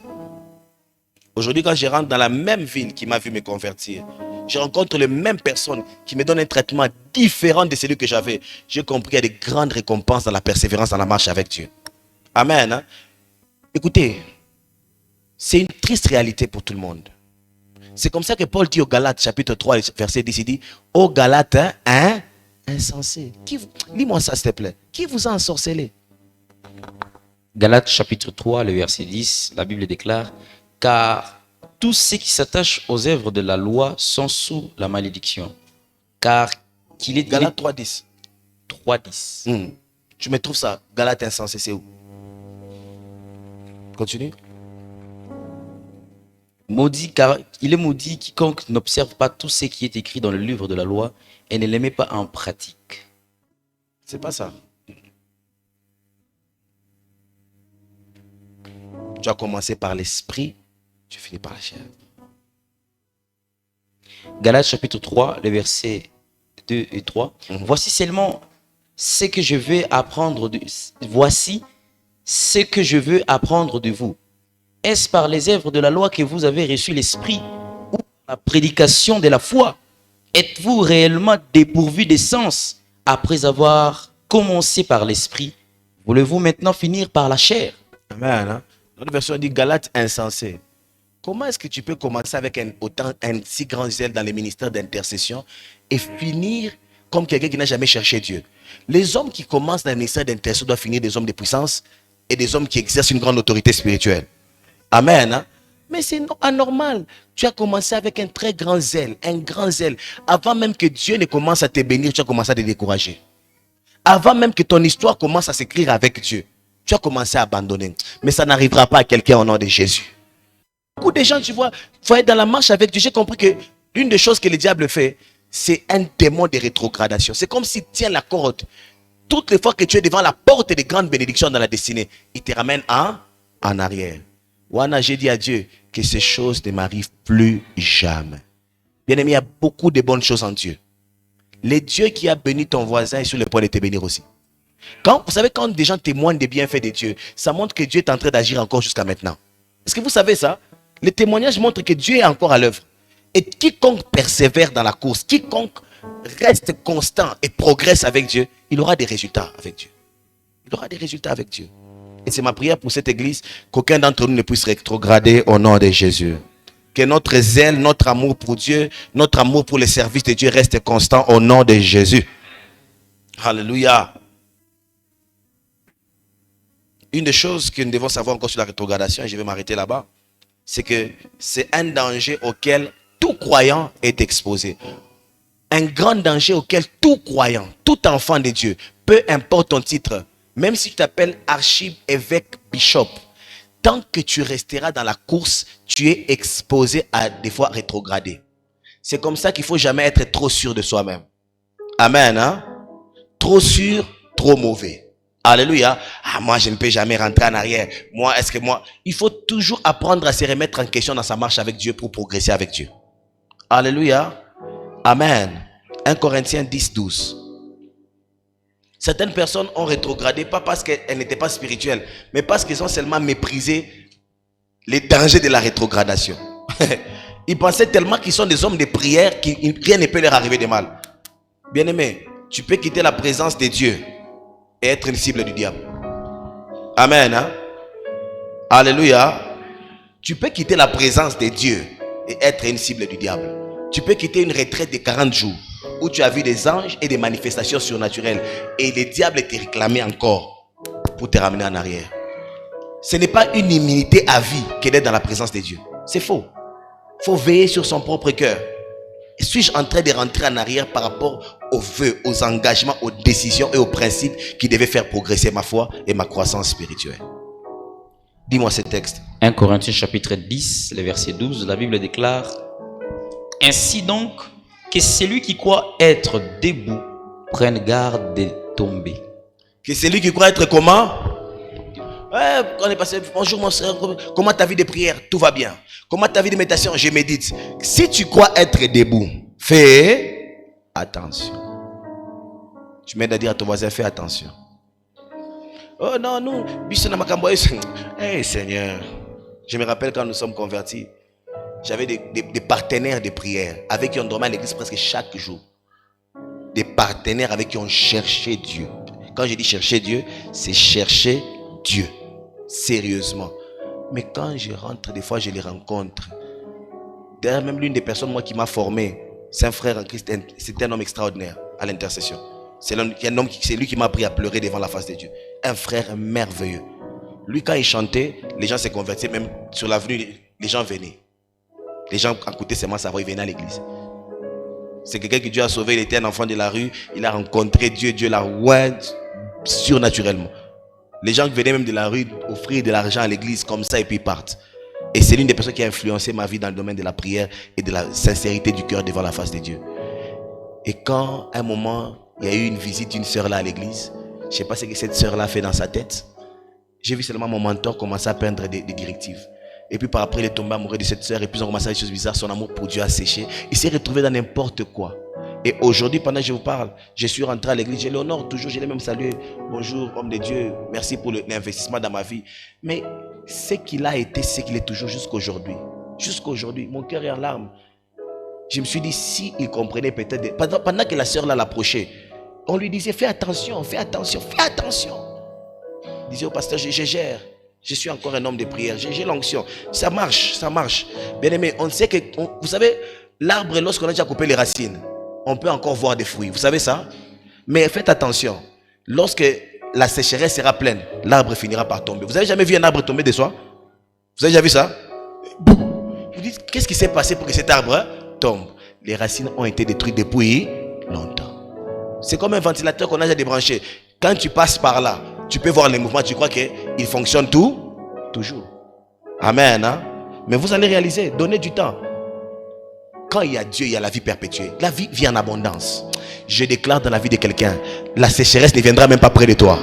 Aujourd'hui, quand je rentre dans la même ville qui m'a vu me convertir, je rencontre les mêmes personnes qui me donnent un traitement différent de celui que j'avais. J'ai compris qu'il y a de grandes récompenses dans la persévérance, dans la marche avec Dieu. Amen. Hein? Écoutez, c'est une triste réalité pour tout le monde. C'est comme ça que Paul dit aux Galates, chapitre 3, verset 10, il dit, ô Galates, hein, insensés. Lis-moi ça, s'il te plaît. Qui vous a ensorcelé? Galates chapitre 3, le verset 10, la Bible déclare, car tous ceux qui s'attachent aux œuvres de la loi sont sous la malédiction. Car qu'il est... Galates 3.10. 3.10. Tu me trouves ça? Galates insensé, c'est où? Continue. Maudit, car il est maudit quiconque n'observe pas tout ce qui est écrit dans le livre de la loi et ne les met pas en pratique. C'est pas ça. Tu as commencé par l'esprit, tu finis par la chair. Galates chapitre 3, les versets 2 et 3. Voici seulement ce que je veux apprendre de... Voici ce que je veux apprendre de vous. Est-ce par les œuvres de la loi que vous avez reçu l'esprit ou la prédication de la foi? Êtes-vous réellement dépourvu de sens après avoir commencé par l'esprit? Voulez-vous maintenant finir par la chair? Amen. Hein? Notre version dit Galates insensé. Comment est-ce que tu peux commencer avec un si grand zèle dans les ministères d'intercession et finir comme quelqu'un qui n'a jamais cherché Dieu? Les hommes qui commencent dans les ministères d'intercession doivent finir des hommes de puissance et des hommes qui exercent une grande autorité spirituelle. Amen. Hein? Mais c'est anormal. Tu as commencé avec un très grand zèle, un grand zèle. Avant même que Dieu ne commence à te bénir, tu as commencé à te décourager. Avant même que ton histoire commence à s'écrire avec Dieu, tu as commencé à abandonner. Mais ça n'arrivera pas à quelqu'un au nom de Jésus. Beaucoup de gens, tu vois, faut être dans la marche avec Dieu. J'ai compris que l'une des choses que le diable fait, c'est un démon de rétrogradation. C'est comme s'il tient la corde. Toutes les fois que tu es devant la porte des grandes bénédictions dans la destinée, il te ramène en arrière. Wana, j'ai dit à Dieu que ces choses ne m'arrivent plus jamais. Bien aimé, il y a beaucoup de bonnes choses en Dieu. Le Dieu qui a béni ton voisin est sur le point de te bénir aussi. Vous savez, quand des gens témoignent des bienfaits de Dieu, ça montre que Dieu est en train d'agir encore jusqu'à maintenant. Est-ce que vous savez ça? Les témoignages montrent que Dieu est encore à l'œuvre. Et quiconque persévère dans la course, quiconque reste constant et progresse avec Dieu, il aura des résultats avec Dieu. Il aura des résultats avec Dieu. Et c'est ma prière pour cette église, qu'aucun d'entre nous ne puisse rétrograder au nom de Jésus. Que notre zèle, notre amour pour Dieu, notre amour pour le service de Dieu reste constant au nom de Jésus. Alléluia. Une des choses que nous devons savoir encore sur la rétrogradation, et je vais m'arrêter là-bas, c'est que c'est un danger auquel tout croyant est exposé. Un grand danger auquel tout croyant, tout enfant de Dieu, peu importe ton titre, même si tu t'appelles archive-évêque bishop, tant que tu resteras dans la course, tu es exposé à des fois rétrograder. C'est comme ça qu'il ne faut jamais être trop sûr de soi-même. Amen. Hein? Trop sûr, trop mauvais. Alléluia. Ah, moi, je ne peux jamais rentrer en arrière. Il faut toujours apprendre à se remettre en question dans sa marche avec Dieu pour progresser avec Dieu. Alléluia. Amen. 1 Corinthiens 10, 12. Certaines personnes ont rétrogradé, pas parce qu'elles n'étaient pas spirituelles, mais parce qu'elles ont seulement méprisé les dangers de la rétrogradation. Ils pensaient tellement qu'ils sont des hommes de prière que rien ne peut leur arriver de mal. Bien-aimé, tu peux quitter la présence de Dieu et être une cible du diable. Amen. Hein? Alléluia. Tu peux quitter la présence de Dieu et être une cible du diable. Tu peux quitter une retraite de 40 jours où tu as vu des anges et des manifestations surnaturelles et le diable te réclamait encore pour te ramener en arrière. Ce n'est pas une immunité à vie qu'elle est dans la présence de Dieu. C'est faux. Il faut veiller sur son propre cœur. Suis-je en train de rentrer en arrière par rapport aux vœux, aux engagements, aux décisions et aux principes qui devaient faire progresser ma foi et ma croissance spirituelle? Dis-moi ce texte. 1 Corinthiens chapitre 10, le verset 12, la Bible déclare: ainsi donc, que celui qui croit être debout prenne garde de tomber. Que celui qui croit être comment? Ouais, on est passé, bonjour mon frère, comment ta vie de prière? Tout va bien. Comment ta vie de méditation? Je médite. Si tu crois être debout, fais attention. Tu m'aides à dire à ton voisin, fais attention. Oh non, nous, hey Seigneur, je me rappelle quand nous sommes convertis, j'avais des partenaires de prière avec qui on dormait à l'église presque chaque jour. Des partenaires avec qui on cherchait Dieu. Quand je dis chercher Dieu, c'est chercher Dieu. Sérieusement. Mais quand je rentre, des fois je les rencontre. D'ailleurs, même l'une des personnes moi qui m'a formé, c'est un frère en Christ, c'est un homme extraordinaire à l'intercession. C'est lui qui m'a appris à pleurer devant la face de Dieu. Un frère merveilleux. Lui, quand il chantait, les gens se convertissaient. Même sur l'avenue, les gens venaient. Les gens écoutaient seulement sa voix, ils venaient à l'église. C'est quelqu'un que Dieu a sauvé. Il était un enfant de la rue. Il a rencontré Dieu. Dieu l'a oint surnaturellement. Les gens venaient même de la rue offrir de l'argent à l'église comme ça et puis ils partent. Et c'est l'une des personnes qui a influencé ma vie dans le domaine de la prière et de la sincérité du cœur devant la face de Dieu. Et quand, à un moment, il y a eu une visite d'une sœur là à l'église, je ne sais pas ce que cette sœur là a fait dans sa tête. J'ai vu seulement mon mentor commencer à peindre des directives. Et puis par après, il est tombé amoureux de cette sœur. Et puis ils ont commencé à faire des choses bizarres. Son amour pour Dieu a séché. Il s'est retrouvé dans n'importe quoi. Et aujourd'hui, pendant que je vous parle, je suis rentré à l'église. Je l'honore toujours. Je l'ai même salué. Bonjour, homme de Dieu. Merci pour l'investissement dans ma vie. Mais ce qu'il a été, c'est qu'il est toujours jusqu'aujourd'hui. Jusqu'aujourd'hui. Mon cœur est en larmes. Je me suis dit, si il comprenait peut-être... Pendant que la sœur là l'approchait, on lui disait, fais attention, fais attention, fais attention. Il disait au pasteur, je gère. Je suis encore un homme de prière. J'ai l'onction. Ça marche, ça marche. Bien aimé, on sait que... vous savez, l'arbre, lorsqu'on a déjà coupé les racines, on peut encore voir des fruits. Vous savez ça? Mais faites attention. Lorsque la sécheresse sera pleine, l'arbre finira par tomber. Vous avez jamais vu un arbre tomber de soi? Vous avez déjà vu ça? Vous dites, qu'est-ce qui s'est passé pour que cet arbre tombe? Les racines ont été détruites depuis longtemps. C'est comme un ventilateur qu'on a déjà débranché. Quand tu passes par là, tu peux voir les mouvements, tu crois qu'il fonctionne toujours. Amen. Hein? Mais vous allez réaliser, donnez du temps. Quand il y a Dieu, il y a la vie perpétuée. La vie vient en abondance. Je déclare dans la vie de quelqu'un, la sécheresse ne viendra même pas près de toi.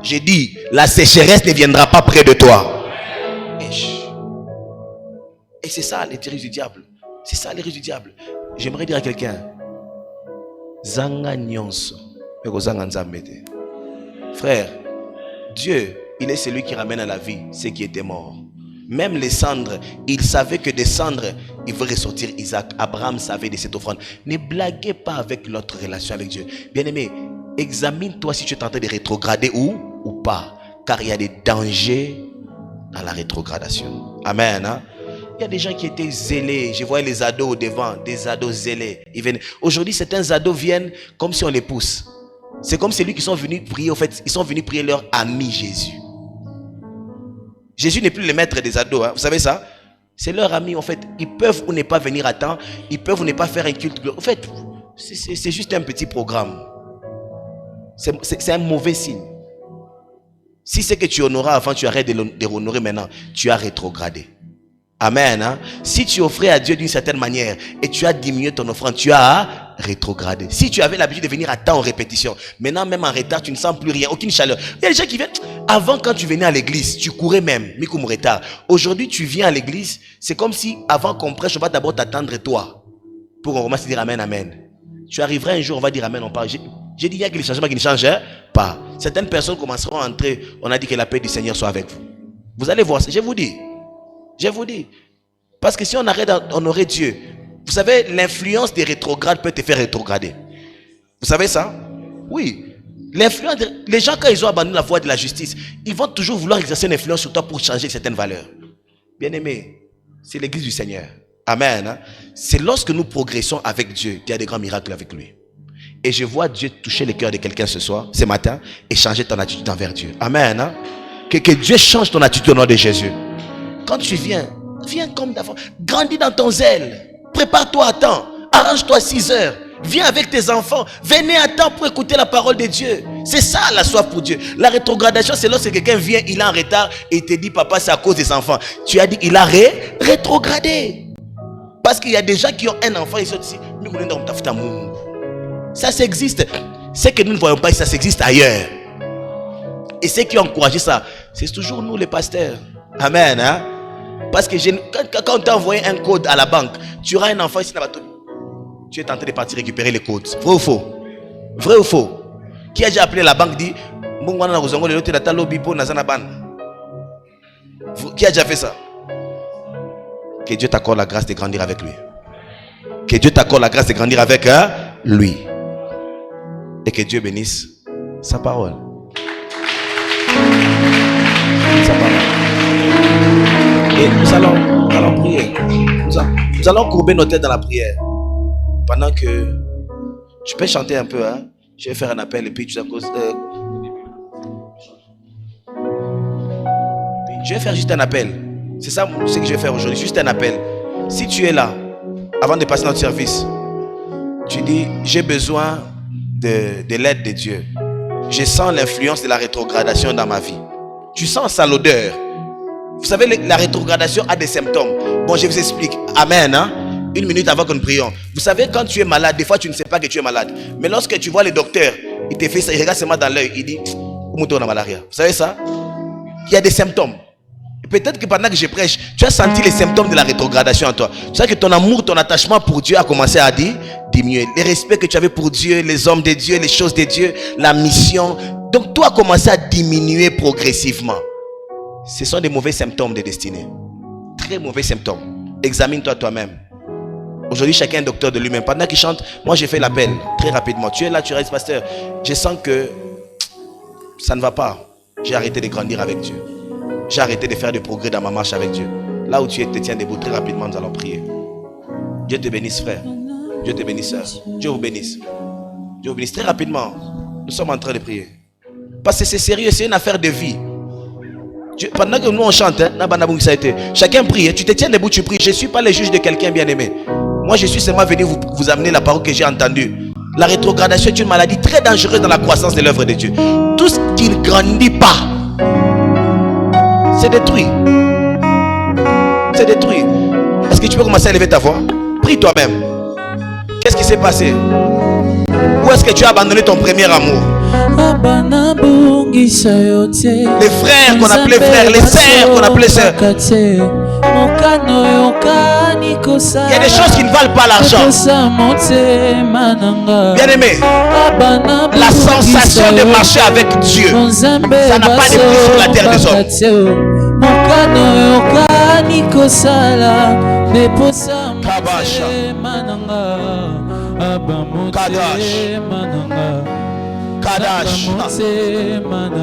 J'ai dit, la sécheresse ne viendra pas près de toi. Et c'est ça les tirs du diable. C'est ça les risques du diable. J'aimerais dire à quelqu'un, Zanga nyonso. Frère, Dieu, il est celui qui ramène à la vie ceux qui étaient morts. Même les cendres, il savait que des cendres, il veut ressortir Isaac. Abraham savait de cette offrande. Ne blaguez pas avec notre relation avec Dieu. Bien-aimé, examine-toi si tu es en train de rétrograder ou pas. Car il y a des dangers dans la rétrogradation. Amen. Hein? Il y a des gens qui étaient zélés. Je voyais les ados au devant, des ados zélés. Aujourd'hui, certains ados viennent comme si on les pousse. C'est comme celui qui sont venus prier. En fait, ils sont venus prier leur ami Jésus. Jésus n'est plus le maître des ados. Hein. Vous savez ça? C'est leur ami. En fait, ils peuvent ou ne pas venir à temps. Ils peuvent ou ne pas faire un culte. En fait, c'est juste un petit programme. C'est un mauvais signe. Si c'est que tu honoras avant, tu arrêtes de honorer maintenant. Tu as rétrogradé. Amen. Hein? Si tu offrais à Dieu d'une certaine manière et tu as diminué ton offrande, tu as rétrogradé. Si tu avais l'habitude de venir à temps en répétition, maintenant même en retard, tu ne sens plus rien, aucune chaleur. Il y a des gens qui viennent. Avant, quand tu venais à l'église, tu courais même, mais comme retard. Aujourd'hui, tu viens à l'église, c'est comme si avant qu'on prêche, on va d'abord t'attendre toi pour qu'on commence à dire amen, amen. Tu arriveras un jour, on va dire amen, on parle. J'ai dit, il y a que les changements qui ne changent pas. Certaines personnes commenceront à entrer, on a dit que la paix du Seigneur soit avec vous. Vous allez voir, je vous dis. Je vous dis. Parce que si on arrête d'honorer Dieu, vous savez, l'influence des rétrogrades peut te faire rétrograder. Vous savez ça? Oui. L'influence, les gens, quand ils ont abandonné la voie de la justice, ils vont toujours vouloir exercer une influence sur toi pour changer certaines valeurs. Bien-aimé, c'est l'église du Seigneur. Amen. Hein? C'est lorsque nous progressons avec Dieu qu'il y a des grands miracles avec lui. Et je vois Dieu toucher le cœur de quelqu'un ce matin, et changer ton attitude envers Dieu. Amen. Hein? Que Dieu change ton attitude au nom de Jésus. Quand tu viens comme d'avant. Grandis dans ton zèle. Prépare-toi à temps. Arrange-toi à 6 heures. Viens avec tes enfants. Venez à temps pour écouter la parole de Dieu. C'est ça la soif pour Dieu. La rétrogradation, c'est lorsque quelqu'un vient, il est en retard et il te dit, papa, c'est à cause des enfants. Tu as dit, il a rétrogradé. Parce qu'il y a des gens qui ont un enfant, ils sont ici. Ça, ça existe. Ce que nous ne voyons pas, ça existe ailleurs. Et ceux qui ont encouragé ça, c'est toujours nous les pasteurs. Amen. Hein? Parce que quand on t'a envoyé un code à la banque, tu auras un enfant ici dans la bateau. Tu es en train de partir récupérer les codes. Vrai ou faux? Vrai ou faux? Qui a déjà appelé la banque dit qui a déjà fait ça? Que Dieu t'accorde la grâce de grandir avec lui. Que Dieu t'accorde la grâce de grandir avec lui. Et que Dieu bénisse sa parole. Sa parole. Et nous allons prier. Nous allons courber nos têtes dans la prière. Pendant que je peux chanter un peu, hein? Je vais faire un appel et puis tu sais à cause. Je vais faire juste un appel. C'est ça ce que je vais faire aujourd'hui, juste un appel. Si tu es là, avant de passer notre service, tu dis, j'ai besoin de l'aide de Dieu. Je sens l'influence de la rétrogradation dans ma vie. Tu sens ça, l'odeur. Vous savez, la rétrogradation a des symptômes. Bon, je vous explique. Amen. Hein? Une minute avant que nous prions. Vous savez, quand tu es malade, des fois tu ne sais pas que tu es malade. Mais lorsque tu vois le docteur, il te fait ça, il regarde seulement dans l'œil, il dit, on a malaria. Vous savez ça? Il y a des symptômes. Peut-être que pendant que je prêche, tu as senti les symptômes de la rétrogradation en toi. Tu sais que ton amour, ton attachement pour Dieu a commencé à diminuer. Le respect que tu avais pour Dieu, les hommes de Dieu, les choses de Dieu, la mission. Donc, tout a commencé à diminuer progressivement. Ce sont des mauvais symptômes de destinée. Très mauvais symptômes. Examine-toi toi-même. Aujourd'hui, chacun est docteur de lui-même. Pendant qu'il chante, moi j'ai fait l'appel très rapidement. Tu es là, tu restes pasteur. Je sens que ça ne va pas. J'ai arrêté de grandir avec Dieu. J'ai arrêté de faire des progrès dans ma marche avec Dieu. Là où tu es, te tiens debout très rapidement, nous allons prier. Dieu te bénisse, frère. Dieu te bénisse, sœur. Dieu vous bénisse. Dieu vous bénisse très rapidement. Nous sommes en train de prier. Parce que c'est sérieux, c'est une affaire de vie. Pendant que nous on chante, chacun prie. Tu te tiens debout, tu pries. Je ne suis pas le juge de quelqu'un bien-aimé. Moi, je suis seulement venu vous amener la parole que j'ai entendue. La rétrogradation est une maladie très dangereuse dans la croissance de l'œuvre de Dieu. Tout ce qui ne grandit pas, c'est détruit. C'est détruit. Est-ce que tu peux commencer à élever ta voix? Prie toi-même. Qu'est-ce qui s'est passé? Où est-ce que tu as abandonné ton premier amour? Les frères qu'on appelait frères, les sœurs qu'on appelait sœurs. Il y a des choses qui ne valent pas l'argent. Bien aimé, la sensation de marcher avec Dieu, ça n'a pas de prix sur la terre des hommes. Kadash.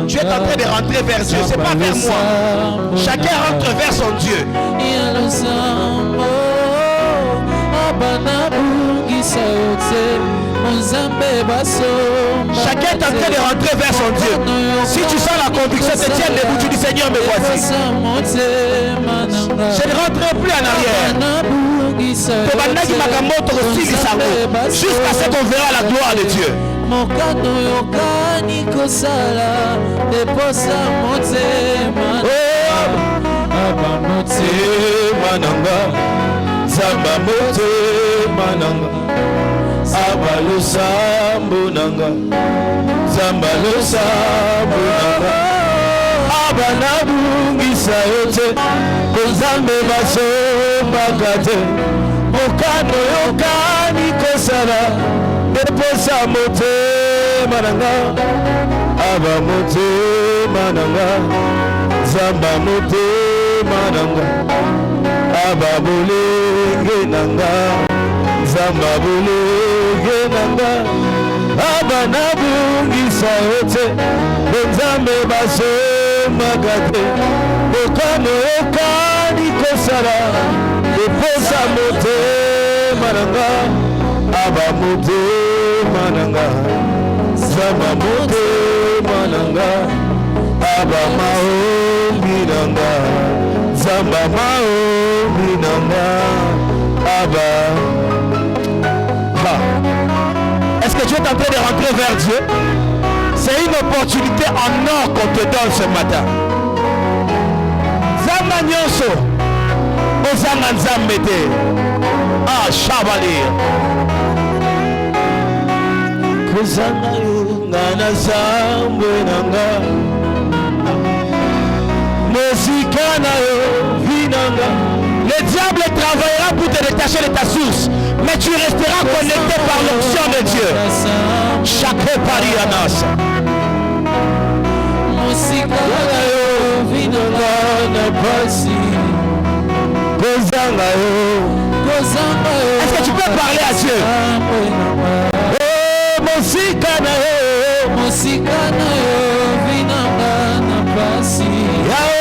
Tu es en train de rentrer vers Dieu, c'est pas vers moi. Chacun rentre vers son Dieu. Chacun est en train de rentrer vers son Dieu. Si tu sens la conviction, te tiens debout, tu dis Seigneur, me voici. Je ne rentrerai plus en arrière. Jusqu'à ce qu'on verra la gloire de Dieu. Deposa motema nanga aba motema nanga zamba motema nanga aba bolenge nanga zamba bolenge nanga aba nabungisa yote nzambe baso magate okano okani kosala deposa motema nanga aba motema nanga zamba motema nanga aba maombi nanga zamba maombi nanga aba. Est-ce que tu es en train de rentrer vers Dieu? C'est une opportunité en or qu'on te donne ce matin. Zamba nyonso ozanga nzambe te. Ah, Chavalir. Kozanga yo ngana zambwe nanga. Mosika na yo vinanga. Le diable travaillera pour te détacher de ta source, mais tu resteras connecté par l'onction de Dieu. Chaque parianas. Mosika na yo vinanga na basi. Kozanga yo. Est-ce que tu peux parler à Dieu? Oh, Mosika na yo vinanga na basi. Yao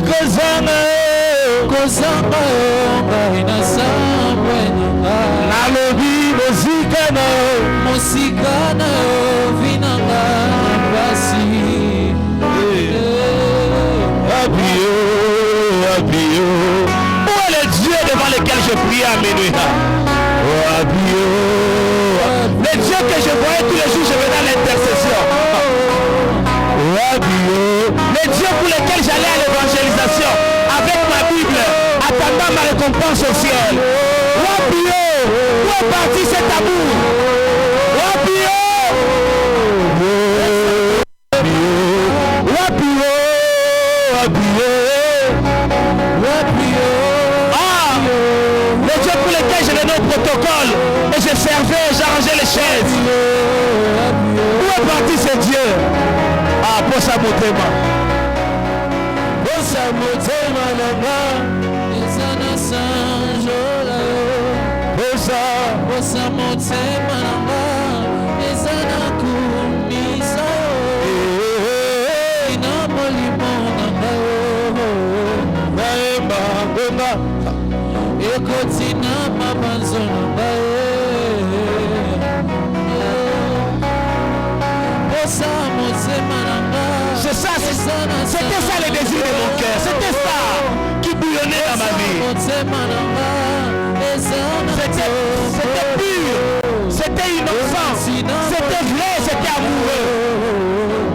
kozanga yo ngai na sambwe nanga. Nalobi mosika na yo vinanga na basi. Abio Où est le Dieu devant lequel je priais à minuit? Le Dieu que je voyais tous les jours, je venais à l'intercession. Le Dieu pour lequel j'allais à l'évangélisation avec ma Bible, attendant ma récompense au ciel. Où est parti cet amour? Le Dieu pour lequel je donnais au protocole et je servais, j'arrangeais les chaises. Où est parti ce Dieu? Pour sa motema. Pour sa motema nanga. Ezana sanjola. Pour sa motema nanga. Ezana kumisa. Ina molimo nanga. Naemba ngonga. Ekotina mabanzo nanga. C'était ça le désir de mon cœur. C'était ça qui bouillonnait dans ma vie. C'était pur. C'était innocent. C'était vrai. C'était amoureux.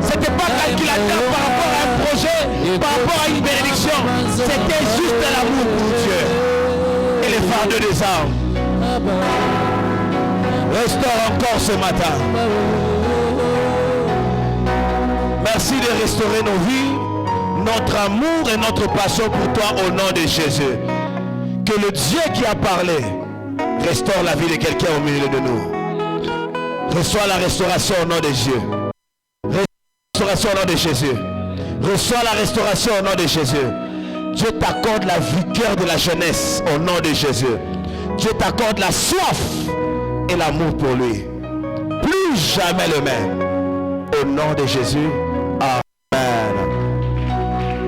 C'était pas calculateur par rapport à un projet, par rapport à une bénédiction. C'était juste l'amour pour Dieu. Et les fardeaux des âmes. Restaure encore ce matin. Merci de restaurer nos vies, notre amour et notre passion pour toi au nom de Jésus. Que le Dieu qui a parlé restaure la vie de quelqu'un au milieu de nous. Reçois la restauration au nom de Dieu. Restauration au nom de Jésus. Reçois la restauration au nom de Jésus. Dieu t'accorde la vigueur de la jeunesse au nom de Jésus. Dieu t'accorde la soif et l'amour pour lui. Plus jamais le même. Au nom de Jésus. Amen.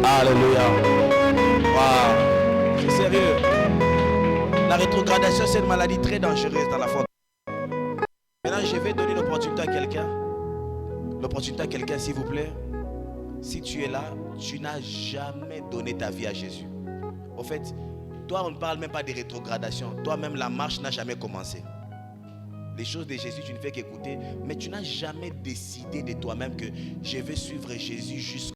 Alléluia. Wow. C'est sérieux. La rétrogradation, c'est une maladie très dangereuse dans la foi. Maintenant, je vais donner l'opportunité à quelqu'un. L'opportunité à quelqu'un, s'il vous plaît. Si tu es là, tu n'as jamais donné ta vie à Jésus. En fait, toi, on ne parle même pas de rétrogradation. Toi-même, la marche n'a jamais commencé. Les choses de Jésus, tu ne fais qu'écouter, mais tu n'as jamais décidé de toi-même que je vais suivre Jésus jusqu'au